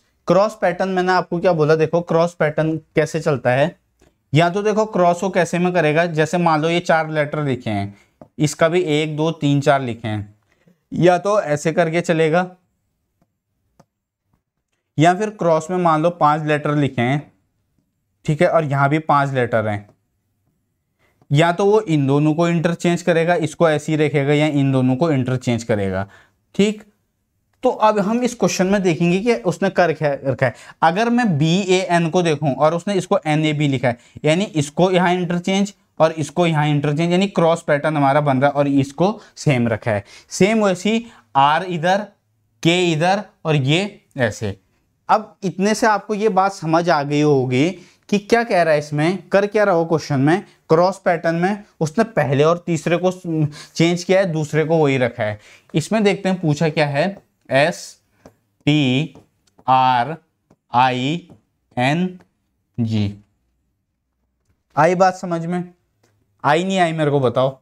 पैटर्न। मैंने आपको क्या बोला, देखो क्रॉस पैटर्न कैसे चलता है, या तो देखो क्रॉस को कैसे में करेगा, जैसे मान लो ये 4 लेटर लिखे हैं, इसका भी 1 2 3 4 लिखे हैं, या तो ऐसे करके चलेगा, या फिर क्रॉस में मान लो 5 लेटर लिखे हैं, ठीक है, और यहां भी 5 लेटर हैं, या तो वो इन दोनों को इंटरचेंज करेगा, इसको ऐसे ही रखेगा, या इन दोनों को इंटरचेंज करेगा। ठीक, तो अब हम इस क्वेश्चन में देखेंगे कि उसने कर क्या रखा है। अगर मैं BAN को देखूं और उसने इसको NAB लिखा है, यानी इसको यहां इंटरचेंज और इसको यहां इंटरचेंज, यानी क्रॉस पैटर्न हमारा बन रहा है, और इसको सेम रखा है। सेम वैसी R इधर, K इधर, और ये ऐसे। अब इतने से आपको ये बात समझ आ गई होगी कि क्या कह रहा है, इसमें कर क्या रहा हो। क्वेश्चन में क्रॉस पैटर्न में उसने पहले और तीसरे को चेंज किया है, दूसरे को वही रखा है। इसमें देखते हैं पूछा क्या है, STRING। आई बात समझ में? आई नहीं आई मेरे को बताओ।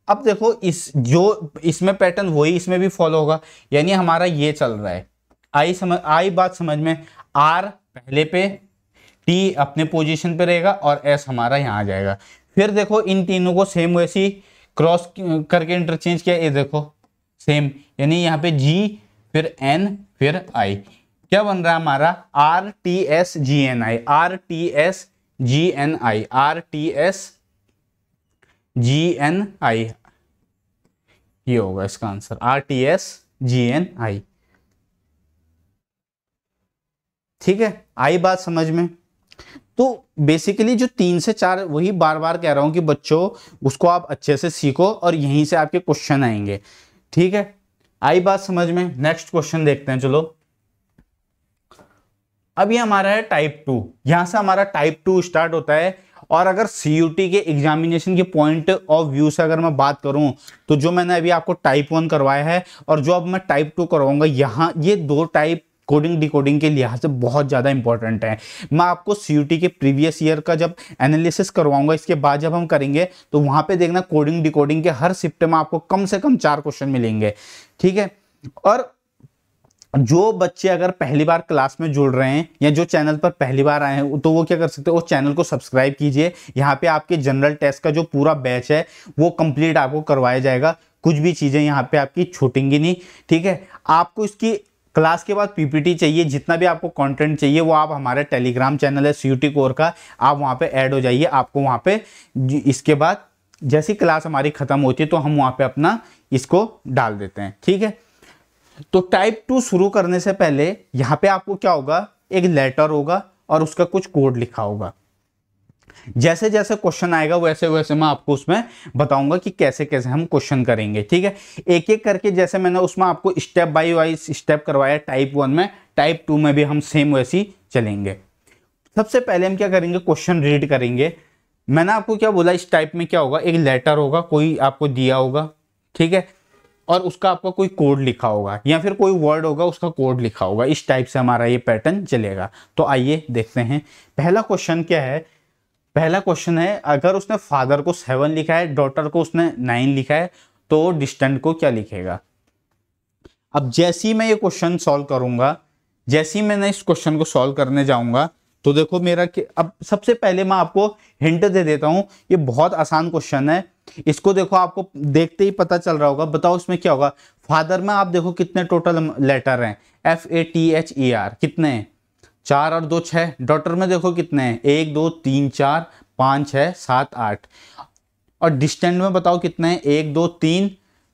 अब देखो इस जो इसमें पैटर्न वही इसमें भी फॉलो होगा, यानी हमारा ये चल रहा है। आई बात समझ में? R पहले पे, T अपने पोजीशन पे रहेगा, और S हमारा यहाँ आ जाएगा। फिर देखो इन तीनों को सेम वैसी क्रॉस करके इंटरचेंज किया, ये देखो सेम, यानी यहाँ पे G, फिर N, फिर I। क्या बन रहा है हमारा? RTSGNI, RTSGNI, RTSGNI, ये होगा इसका आंसर, RTSGNI। ठीक है, आई बात समझ में? तो बेसिकली जो 3 से 4, वही बार बार कह रहा हूं कि बच्चों उसको आप अच्छे से सीखो, और यहीं से आपके क्वेश्चन आएंगे। ठीक है, आई बात समझ में? नेक्स्ट क्वेश्चन देखते हैं, चलो। अब ये हमारा है टाइप 2, यहां से हमारा टाइप 2 स्टार्ट होता है। और अगर CUT के एग्जामिनेशन के पॉइंट ऑफ व्यू से अगर मैं बात करूं, तो जो मैंने अभी आपको टाइप 1 करवाया है और जो अब मैं टाइप 2 करवाऊंगा, यहां ये 2 टाइप कोडिंग डिकोडिंग के लिहाज से बहुत ज़्यादा इंपॉर्टेंट है। मैं आपको CUT के प्रीवियस ईयर का जब एनालिसिस करवाऊंगा, इसके बाद जब हम करेंगे, तो वहां पे देखना कोडिंग डिकोडिंग के हर शिफ्ट में आपको कम से कम 4 क्वेश्चन मिलेंगे। ठीक है, और जो बच्चे अगर पहली बार क्लास में जुड़ रहे हैं या जो चैनल पर पहली बार आए हैं, तो वो क्या कर सकते हैं, उस चैनल को सब्सक्राइब कीजिए। यहाँ पे आपके जनरल टेस्ट का जो पूरा बैच है वो कंप्लीट आपको करवाया जाएगा, कुछ भी चीज़ें यहाँ पे आपकी छूटेंगी नहीं। ठीक है, आपको इसकी क्लास के बाद PPT चाहिए, जितना भी आपको कंटेंट चाहिए वो आप हमारे टेलीग्राम चैनल है CUT कोर का, आप वहाँ पे ऐड हो जाइए। आपको वहाँ पे इसके बाद जैसी क्लास हमारी ख़त्म होती है तो हम वहाँ पे अपना इसको डाल देते हैं। ठीक है, तो टाइप 2 शुरू करने से पहले यहाँ पे आपको क्या होगा, एक लेटर होगा और उसका कुछ कोड लिखा होगा। जैसे जैसे क्वेश्चन आएगा वैसे वैसे मैं आपको उसमें बताऊंगा कि कैसे कैसे हम क्वेश्चन करेंगे। ठीक है, एक एक करके, जैसे मैंने उसमें आपको स्टेप बाय वाइज स्टेप करवाया टाइप 1 में, टाइप 2 में भी हम सेम वैसी चलेंगे। सबसे पहले हम क्या करेंगे, क्वेश्चन रीड करेंगे। मैंने आपको क्या बोला, इस टाइप में क्या होगा, एक लेटर होगा, कोई आपको दिया होगा, ठीक है, और उसका आपका कोई कोड लिखा होगा, या फिर कोई वर्ड होगा उसका कोड लिखा होगा। इस टाइप से हमारा ये पैटर्न चलेगा। तो आइए देखते हैं पहला क्वेश्चन क्या है। पहला क्वेश्चन है, अगर उसने फादर को 7 लिखा है, डॉटर को उसने 9 लिखा है, तो डिस्टेंट को क्या लिखेगा। अब जैसे ही मैं ये क्वेश्चन सॉल्व करूंगा, जैसे ही मैंने इस क्वेश्चन को सॉल्व करने जाऊंगा, तो देखो मेरा अब सबसे पहले मैं आपको हिंट दे देता हूं। ये बहुत आसान क्वेश्चन है, इसको देखो, आपको देखते ही पता चल रहा होगा। बताओ इसमें क्या होगा। फादर में आप देखो कितने टोटल लेटर हैं, FATHER, कितने हैं, 4 और 2 6। डॉटर में देखो कितने हैं, 1 2 3 4 5 6 7 8। और डिस्टेंट में बताओ कितने हैं, 1 2 3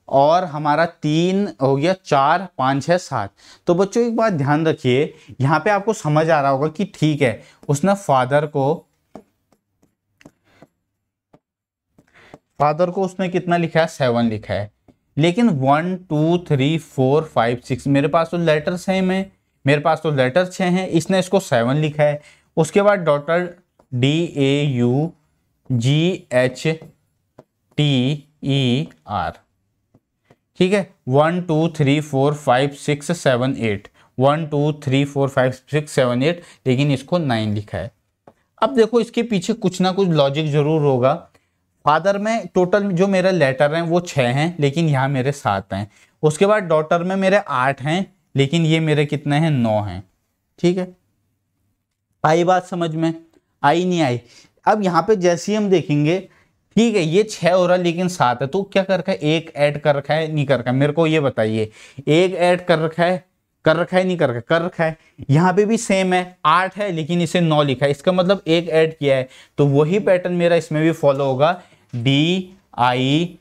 और हमारा 3 हो गया, 4 5 6 7। तो बच्चों एक बात ध्यान रखिए, यहाँ पे आपको समझ आ रहा होगा कि ठीक है, उसने फादर को उसने कितना लिखा है, 7 लिखा है। लेकिन 1 2 3 4 5 6 मेरे पास तो लेटर सेम है, मेरे पास तो लेटर 6 हैं, इसने इसको 7 लिखा है। उसके बाद डॉटर DAUGHTER, ठीक है, 1 2 3 4 5 6 7 8, 1 2 3 4 5 6 7 8, लेकिन इसको 9 लिखा है। अब देखो इसके पीछे कुछ ना कुछ लॉजिक जरूर होगा। फादर में टोटल जो मेरे लेटर हैं वो 6 हैं, लेकिन यहाँ मेरे 7 हैं। उसके बाद डॉटर में मेरे 8 हैं, लेकिन ये मेरे कितने हैं, 9 हैं। ठीक है, आई बात समझ में? आई नहीं आई? अब यहाँ पे जैसे ही हम देखेंगे ठीक है, ये 6 हो रहा है लेकिन 7 है, तो क्या कर रखा है, एक ऐड कर रखा है नहीं कर रखा है, मेरे को ये बताइए। एक ऐड कर रखा है, कर रखा है नहीं कर रखा है, कर रखा है। यहाँ पे भी सेम है, 8 है लेकिन इसे 9 लिखा है, इसका मतलब एक ऐड किया है। तो वही पैटर्न मेरा इसमें भी फॉलो होगा, DISTANT।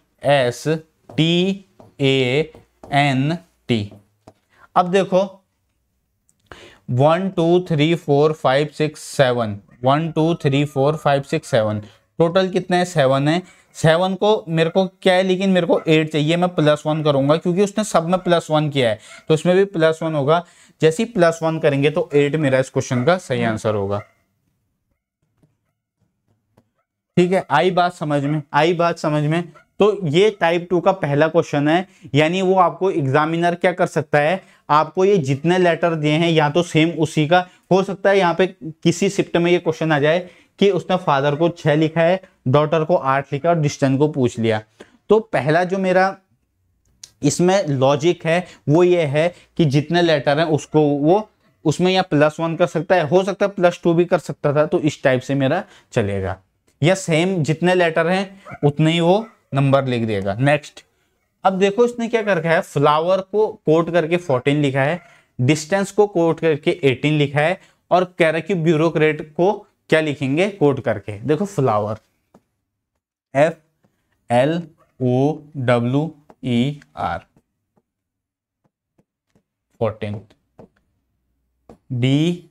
अब देखो 1 2 3 4 5 6 7, 1 2 3 4 5 6 7, टोटल कितने हैं, 7 है। 7 को मेरे को क्या है, लेकिन मेरे को 8 चाहिए, मैं +1 करूंगा क्योंकि उसने सब में +1 किया है, तो इसमें भी +1 होगा। जैसे ही +1 करेंगे तो 8 मेरा इस क्वेश्चन का सही आंसर होगा। ठीक है, आई बात समझ में, आई बात समझ में। तो ये टाइप 2 का पहला क्वेश्चन है, यानी वो आपको एग्जामिनर क्या कर सकता है, आपको ये जितने लेटर दिए हैं या तो सेम उसी का हो सकता है, यहाँ पे किसी शिफ्ट में ये क्वेश्चन आ जाए कि उसने फादर को 6 लिखा है, डॉटर को 8 लिखा और डिस्टेंस को पूछ लिया। तो पहला जो मेरा इसमें लॉजिक है वो ये है कि जितने लेटर हैं उसको वो उसमें या +1 कर सकता है, हो सकता है +2 भी कर सकता था, तो इस टाइप से मेरा चलेगा, या सेम जितने लेटर हैं उतने ही वो नंबर लिख देगा। नेक्स्ट, अब देखो इसने क्या कर रखा है, फ्लावर को कोट करके 14 लिखा है, डिस्टेंस को कोट करके 18 लिखा है, और कह रहा है कि ब्यूरोक्रेट को क्या लिखेंगे कोट करके। देखो फ्लावर FLOWER 14, DIST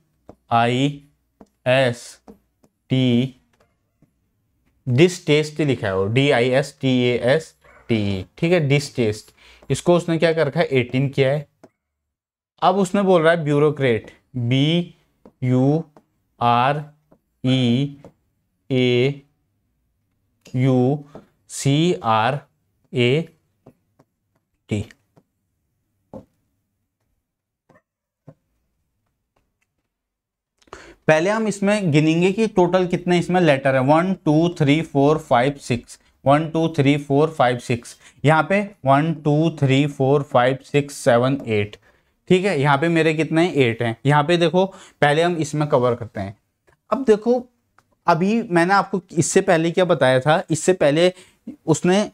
डिस्टेस्ट लिखा है वो, DISTASTE, ठीक है, डिस्टेस्ट। इसको उसने क्या कर रखा है, 18 किया है। अब उसने बोल रहा है ब्यूरोक्रेट, BUREAUCRAT। पहले हम इसमें गिनेंगे कि टोटल कितने इसमें लेटर है, 1 2 3 4 5 6, 1 2 3 4 5 6, यहाँ पे 1 2 3 4 5 6 7 8, ठीक है, यहाँ पे मेरे कितने हैं, 8 हैं। यहाँ पे देखो पहले हम इसमें कवर करते हैं। अब देखो अभी मैंने आपको इससे पहले क्या बताया था, इससे पहले उसने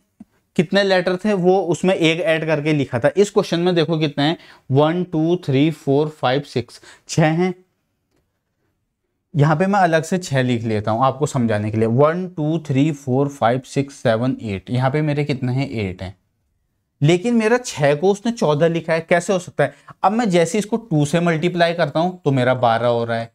कितने लेटर थे वो उसमें एक ऐड करके लिखा था। इस क्वेश्चन में देखो कितने हैं, 1 2 3 4 5 6, 6 हैं। यहाँ पे मैं अलग से 6 लिख लेता हूँ आपको समझाने के लिए, 1 2 3 4 5 6 7 8, यहाँ पे मेरे कितने हैं, 8 हैं। लेकिन मेरा 6 को उसने 14 लिखा है, कैसे हो सकता है। अब मैं जैसे इसको 2 से मल्टीप्लाई करता हूँ तो मेरा 12 हो रहा है,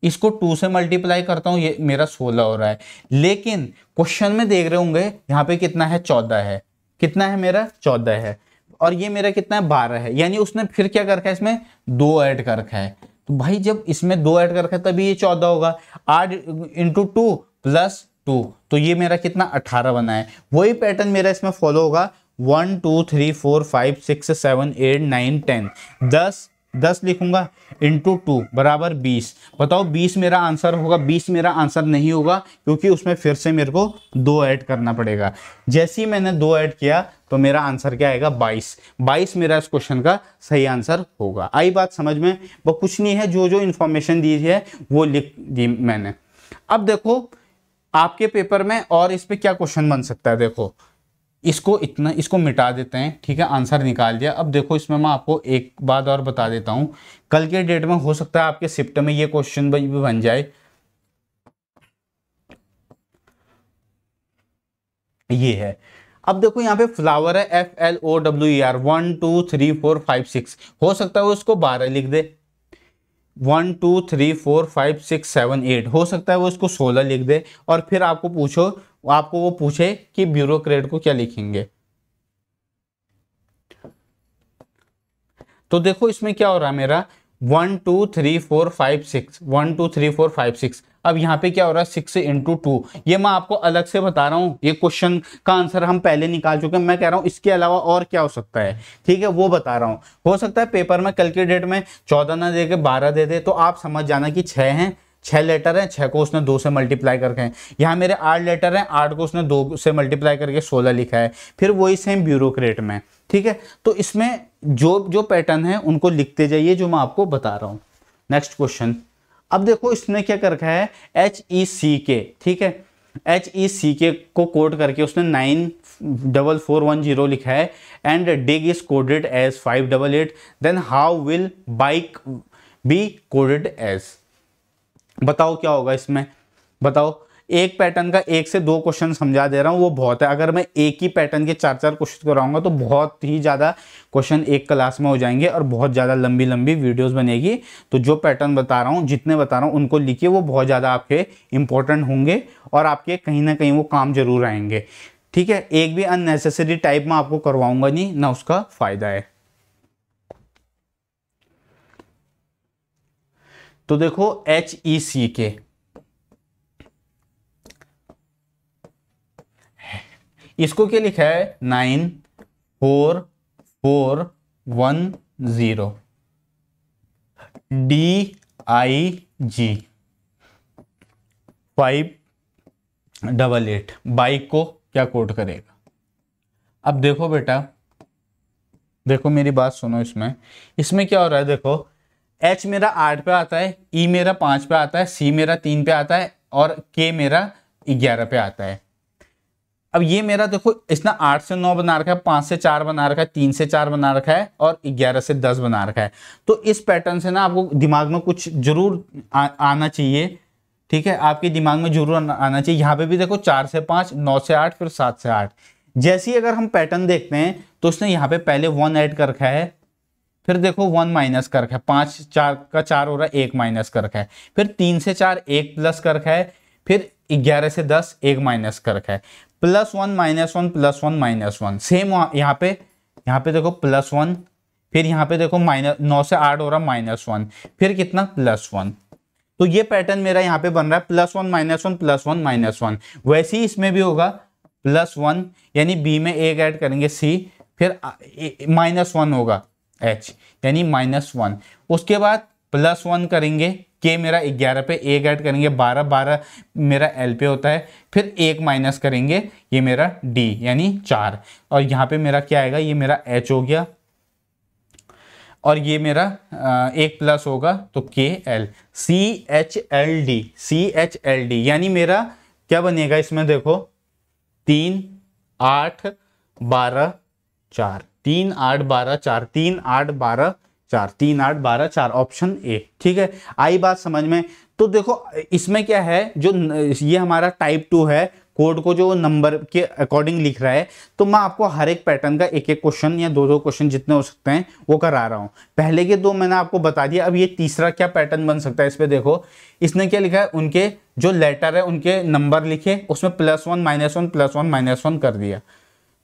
इसको 2 से मल्टीप्लाई करता हूँ ये मेरा 16 हो रहा है। लेकिन क्वेश्चन में देख रहे होंगे यहाँ पे कितना है, 14 है। कितना है मेरा, 14 है, और ये मेरा कितना है, 12 है। यानी उसने फिर क्या कर रखा है, इसमें 2 ऐड कर रखा है। तो भाई जब इसमें 2 ऐड कर रखा है तभी ये 14 होगा। 8 × 2 + 2, तो ये मेरा कितना, 18 बना है। वही पैटर्न मेरा इसमें फॉलो होगा, 1 2 3 4 5 6 7 8 9 10, 10 लिखूंगा × 2 बराबर 20। बताओ 20 मेरा आंसर होगा, 20 मेरा आंसर नहीं होगा क्योंकि उसमें फिर से मेरे को 2 ऐड करना पड़ेगा। जैसे ही मैंने 2 ऐड किया तो मेरा आंसर क्या आएगा, 22 मेरा इस क्वेश्चन का सही आंसर होगा। आई बात समझ में, वो कुछ नहीं है, जो जो इन्फॉर्मेशन दी है वो लिख दी मैंने। अब देखो आपके पेपर में और इस पे क्या क्वेश्चन बन सकता है, देखो इसको मिटा देते हैं, ठीक है, आंसर निकाल दिया। अब देखो इसमें मैं आपको एक बात और बता देता हूं, कल के डेट में हो सकता है आपके शिफ्ट में ये क्वेश्चन भी बन जाए। ये है, अब देखो यहाँ पे फ्लावर है, FLOWER 1 2 3 4 5 6, हो सकता है वो इसको 12 लिख दे। 1 2 3 4 5 6 7 8, हो सकता है वो इसको 16 लिख दे। और फिर आपको वो पूछे कि ब्यूरोक्रेट को क्या लिखेंगे। तो देखो इसमें क्या हो रहा है मेरा, 1 2 3 4 5 6, 1 2 3 4 5 6। अब यहाँ पे क्या हो रहा है, 6 × 2, ये मैं आपको अलग से बता रहा हूँ। ये क्वेश्चन का आंसर हम पहले निकाल चुके हैं, मैं कह रहा हूँ इसके अलावा और क्या हो सकता है, ठीक है, वो बता रहा हूँ। हो सकता है पेपर में कल के डेट में 14 ना दे के 12 दे दे, तो आप समझ जाना कि 6 हैं, 6 लेटर हैं, 6 को उसने 2 से मल्टीप्लाई करके हैं। यहाँ मेरे 8 लेटर हैं, 8 को उसने 2 से मल्टीप्लाई करके 16 लिखा है। फिर वही सेम ब्यूरोक्रेट में, ठीक है। तो इसमें जो जो पैटर्न है उनको लिखते जाइए जो मैं आपको बता रहा हूँ। नेक्स्ट क्वेश्चन, अब देखो इसने क्या कर रखा है, HECK, ठीक है, HECK को कोड करके उसने 94410 लिखा है and dig is coded as 588, then how will bike be coded as. बताओ क्या होगा इसमें, बताओ। एक पैटर्न का 1 से 2 क्वेश्चन समझा दे रहा हूँ, वो बहुत है। अगर मैं एक ही पैटर्न के 4-4 क्वेश्चन कराऊंगा तो बहुत ही ज़्यादा क्वेश्चन एक क्लास में हो जाएंगे और बहुत ज़्यादा लंबी लंबी वीडियोस बनेगी। तो जो पैटर्न बता रहा हूँ, जितने बता रहा हूँ उनको लिखिए, वो बहुत ज़्यादा आपके इंपॉर्टेंट होंगे और आपके कहीं ना कहीं वो काम जरूर आएंगे। ठीक है, एक भी अननेसेसरी टाइप में आपको करवाऊंगा नहीं, ना उसका फायदा है। तो देखो HECK, इसको क्या लिखा है 94410 DIG 588, बाइक को क्या कोड करेगा। अब देखो बेटा, देखो मेरी बात सुनो, इसमें क्या हो रहा है, देखो H मेरा 8 पे आता है, E मेरा 5 पे आता है, C मेरा 3 पे आता है और K मेरा 11 पे आता है। अब ये मेरा देखो, इसने 8 से 9 बना रखा है, 5 से 4 बना रखा है, 3 से 4 बना रखा है और 11 से 10 बना रखा है। तो इस पैटर्न से ना आपको दिमाग में कुछ जरूर आना चाहिए। ठीक है, आपके दिमाग में जरूर आना चाहिए। यहाँ पे भी देखो 4 से 5, 9 से 8, फिर 7 से 8। जैसे ही अगर हम पैटर्न देखते हैं तो उसने यहाँ पे पहले 1 ऐड कर रखा है, फिर देखो 1 माइनस कर रखा है, 5 4 का 4 हो रहा है, 1 माइनस कर रखा है, फिर 3 से 4 1 प्लस कर रखा है, फिर 11 से 10 1 माइनस कर रखा है, +1 -1 +1 -1। सेम यहाँ पे देखो +1, फिर यहाँ पे देखो 9 से 8 हो रहा -1, फिर कितना +1। तो ये पैटर्न मेरा यहाँ पे बन रहा है +1 -1 +1 -1। वैसे ही इसमें भी होगा +1, यानी B में 1 ऐड करेंगे C, फिर -1 होगा H, यानी -1। उसके बाद +1 करेंगे K मेरा 11 पे, 1 ऐड करेंगे 12 मेरा L पे होता है, फिर 1 माइनस करेंगे, ये मेरा D यानी 4, और यहाँ पे मेरा क्या आएगा, ये मेरा H हो गया और ये मेरा 1 प्लस होगा तो KL, CHLD, यानी मेरा क्या बनेगा इसमें, देखो 3 8 12 4, 3 8 12 4, 3 8 12 4, 3 8 12 4, ऑप्शन ए। ठीक है, आई बात समझ में। तो देखो इसमें क्या है, जो ये हमारा टाइप 2 है, कोड को जो नंबर के अकॉर्डिंग लिख रहा है, तो मैं आपको हर एक पैटर्न का एक एक क्वेश्चन या दो क्वेश्चन जितने हो सकते हैं वो करा रहा हूं। पहले के 2 मैंने आपको बता दिया, अब ये तीसरा क्या पैटर्न बन सकता है। इस पे देखो, इसने क्या लिखा है, उनके जो लेटर है उनके नंबर लिखे, उसमें +1 -1 +1 -1 कर दिया।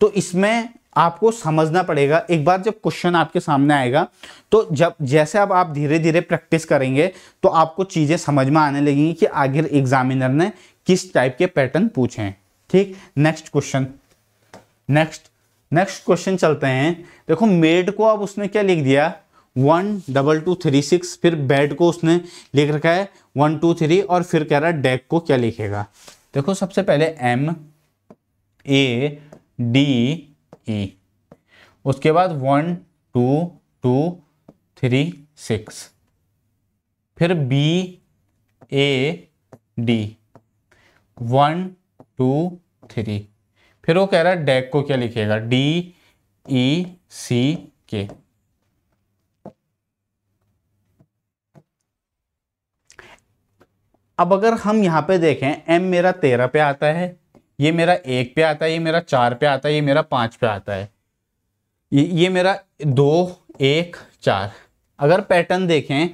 तो इसमें आपको समझना पड़ेगा। एक बार जब क्वेश्चन आपके सामने आएगा तो जब जैसे अब आप धीरे धीरे प्रैक्टिस करेंगे तो आपको चीजें समझ में आने लगेंगी कि आखिर एग्जामिनर ने किस टाइप के पैटर्न पूछे हैं। ठीक, नेक्स्ट क्वेश्चन, नेक्स्ट क्वेश्चन चलते हैं। देखो मेड को अब उसने क्या लिख दिया, 1 2 2 3 6, फिर बेड को उसने लिख रखा है 1 2 3, और फिर कह रहा है डेक को क्या लिखेगा। देखो सबसे पहले MADE, उसके बाद 1 2 2 3 6, फिर BAD 1 2 3, फिर वो कह रहा है डेक को क्या लिखेगा, DECK। अब अगर हम यहां पे देखें, M मेरा 13 पे आता है, ये मेरा 1 पे आता है, ये मेरा 4 पे आता है, ये मेरा 5 पे आता है, ये मेरा 2 1 4। अगर पैटर्न देखें,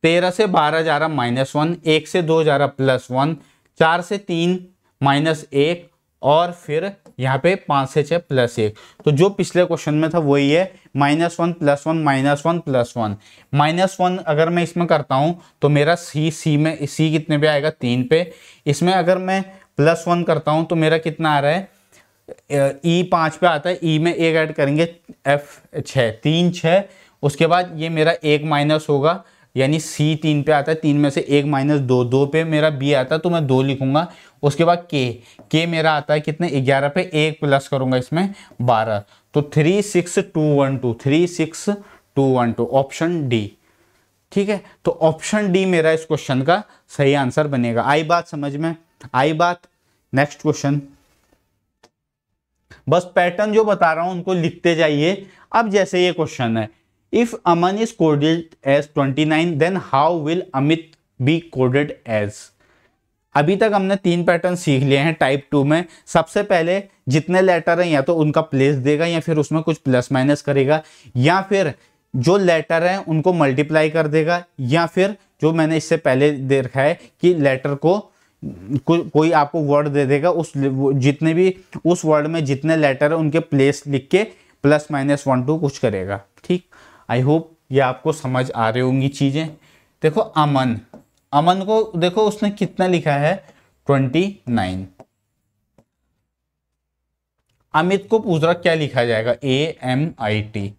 13 से 12 जा रहा -1, 1 से 2 जा रहा +1, 4 से 3 -1, और फिर यहाँ पे 5 से 6 +1। तो जो पिछले क्वेश्चन में था वही है, -1 +1 -1 +1 -1। अगर मैं इसमें करता हूं तो मेरा C में C कितने पे आएगा, 3 पे। इसमें अगर मैं +1 करता हूं तो मेरा कितना आ रहा है, E 5 पे आता है, E में 1 ऐड करेंगे, F 6, 3 6। उसके बाद ये मेरा 1 माइनस होगा, यानी C 3 पे आता है, 3 में से 1 - 2, 2 पे मेरा B आता है तो मैं 2 लिखूंगा। उसके बाद K मेरा आता है कितने, 11 पे, 1 प्लस करूंगा इसमें 12, तो 3 6 2 1 2, 3 6 2 1 2, ऑप्शन डी। ठीक है, तो ऑप्शन डी मेरा इस क्वेश्चन का सही आंसर बनेगा। आई बात समझ में, आई बात। नेक्स्ट क्वेश्चन, बस पैटर्न जो बता रहा हूं उनको लिखते जाइए। अब जैसे ये क्वेश्चन है, if Aman is coded as 29 then how will Amit be coded as. अभी तक हमने 3 पैटर्न सीख लिए हैं टाइप 2 में। सबसे पहले जितने लेटर हैं या तो उनका प्लेस देगा या फिर उसमें कुछ प्लस माइनस करेगा, या फिर जो लेटर हैं उनको मल्टीप्लाई कर देगा, या फिर जो मैंने इससे पहले दे रखा है कि लेटर को कोई आपको वर्ड दे देगा, उस जितने भी उस वर्ड में जितने लेटर है उनके प्लेस लिख के प्लस माइनस 1 2 कुछ करेगा। ठीक, आई होप ये आपको समझ आ रही होंगी चीजें। देखो अमन, अमन को देखो उसने कितना लिखा है 29। अमित को पूछ रहा क्या लिखा जाएगा, AMIT।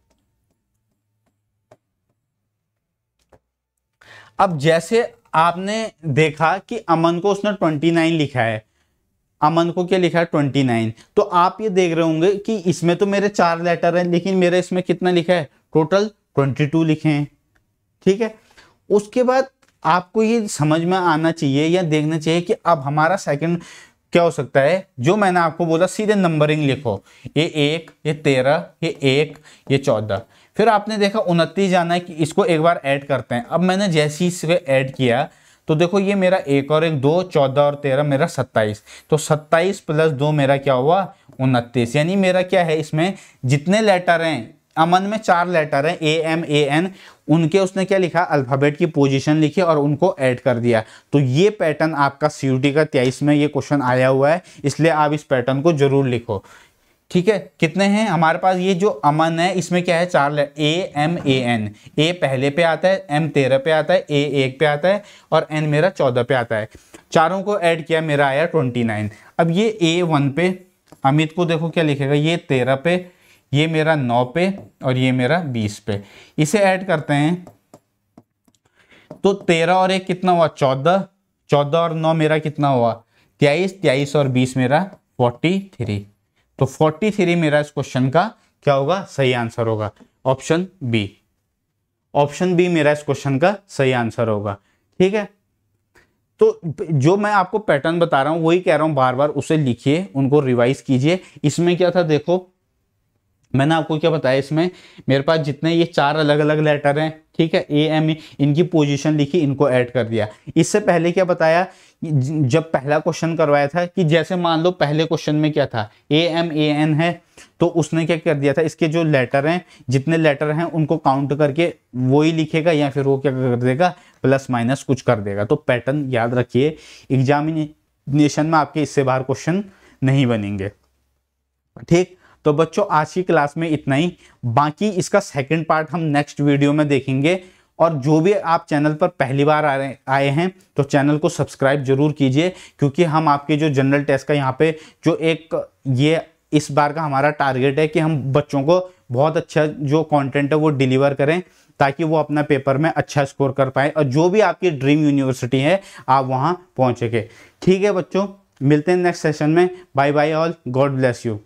अब जैसे आपने देखा कि अमन को उसने 29 लिखा है, अमन को क्या लिखा है 29, तो आप ये देख रहे होंगे कि इसमें तो मेरे 4 लेटर हैं, लेकिन मेरे इसमें कितना लिखा है, टोटल 22 लिखे हैं। ठीक है, उसके बाद आपको ये समझ में आना चाहिए या देखना चाहिए कि अब हमारा सेकंड क्या हो सकता है। जो मैंने आपको बोला सीधे नंबरिंग लिखो, ये 1, ये 13, ये 1, ये 14। फिर आपने देखा 29 जाना है कि इसको एक बार ऐड करते हैं। अब मैंने जैसे ही इसे ऐड किया तो देखो ये मेरा 1 और 1 2, 14 और 13 मेरा 27। तो 27 + 2 मेरा क्या हुआ 29। यानी मेरा क्या है, इसमें जितने लेटर हैं, अमन में 4 लेटर हैं AMAN, उनके उसने क्या लिखा, अल्फाबेट की पोजीशन लिखी और उनको ऐड कर दिया। तो ये पैटर्न आपका CUT का 23 में ये क्वेश्चन आया हुआ है, इसलिए आप इस पैटर्न को जरूर लिखो। ठीक है, कितने हैं हमारे पास, ये जो अमन है इसमें क्या है 4 AMAN, A पहले पे आता है, M 13 पे आता है, A 1 पे आता है और N मेरा 14 पे आता है। चारों को ऐड किया मेरा आया 29। अब ये A1 पे अमित को देखो क्या लिखेगा, ये 13 पे, ये मेरा 9 पे और ये मेरा 20 पे। इसे ऐड करते हैं तो 13 और 1 कितना हुआ 14, 14 और 9 मेरा कितना हुआ 23, 23 और 20 मेरा 43। तो 43 मेरा इस क्वेश्चन का क्या होगा, सही आंसर होगा, ऑप्शन बी। ऑप्शन बी मेरा इस क्वेश्चन का सही आंसर होगा। ठीक है, तो जो मैं आपको पैटर्न बता रहा हूं वही कह रहा हूं, बार बार उसे लिखिए, उनको रिवाइज कीजिए। इसमें क्या था देखो, मैंने आपको क्या बताया, इसमें मेरे पास जितने ये 4 अलग अलग लेटर हैं, ठीक है, AME, इनकी पोजीशन लिखी, इनको ऐड कर दिया। इससे पहले क्या बताया, जब पहला क्वेश्चन करवाया था कि जैसे मान लो पहले क्वेश्चन में क्या था AMAN है, तो उसने क्या कर दिया था, इसके जो लेटर हैं, जितने लेटर हैं उनको काउंट करके वो ही लिखेगा, या फिर वो क्या कर देगा प्लस माइनस कुछ कर देगा। तो पैटर्न याद रखिए, एग्जामिनेशन में आपके इससे बाहर क्वेश्चन नहीं बनेंगे। ठीक, तो बच्चों आज की क्लास में इतना ही, बाकी इसका सेकंड पार्ट हम नेक्स्ट वीडियो में देखेंगे। और जो भी आप चैनल पर पहली बार आए हैं तो चैनल को सब्सक्राइब जरूर कीजिए, क्योंकि हम आपके जो जनरल टेस्ट का यहाँ पे जो एक ये इस बार का हमारा टारगेट है कि हम बच्चों को बहुत अच्छा जो कंटेंट है वो डिलीवर करें, ताकि वो अपना पेपर में अच्छा स्कोर कर पाए और जो भी आपकी ड्रीम यूनिवर्सिटी है आप वहाँ पहुँचेंगे। ठीक है बच्चों, मिलते हैं नेक्स्ट सेशन में। Bye bye all, God bless you.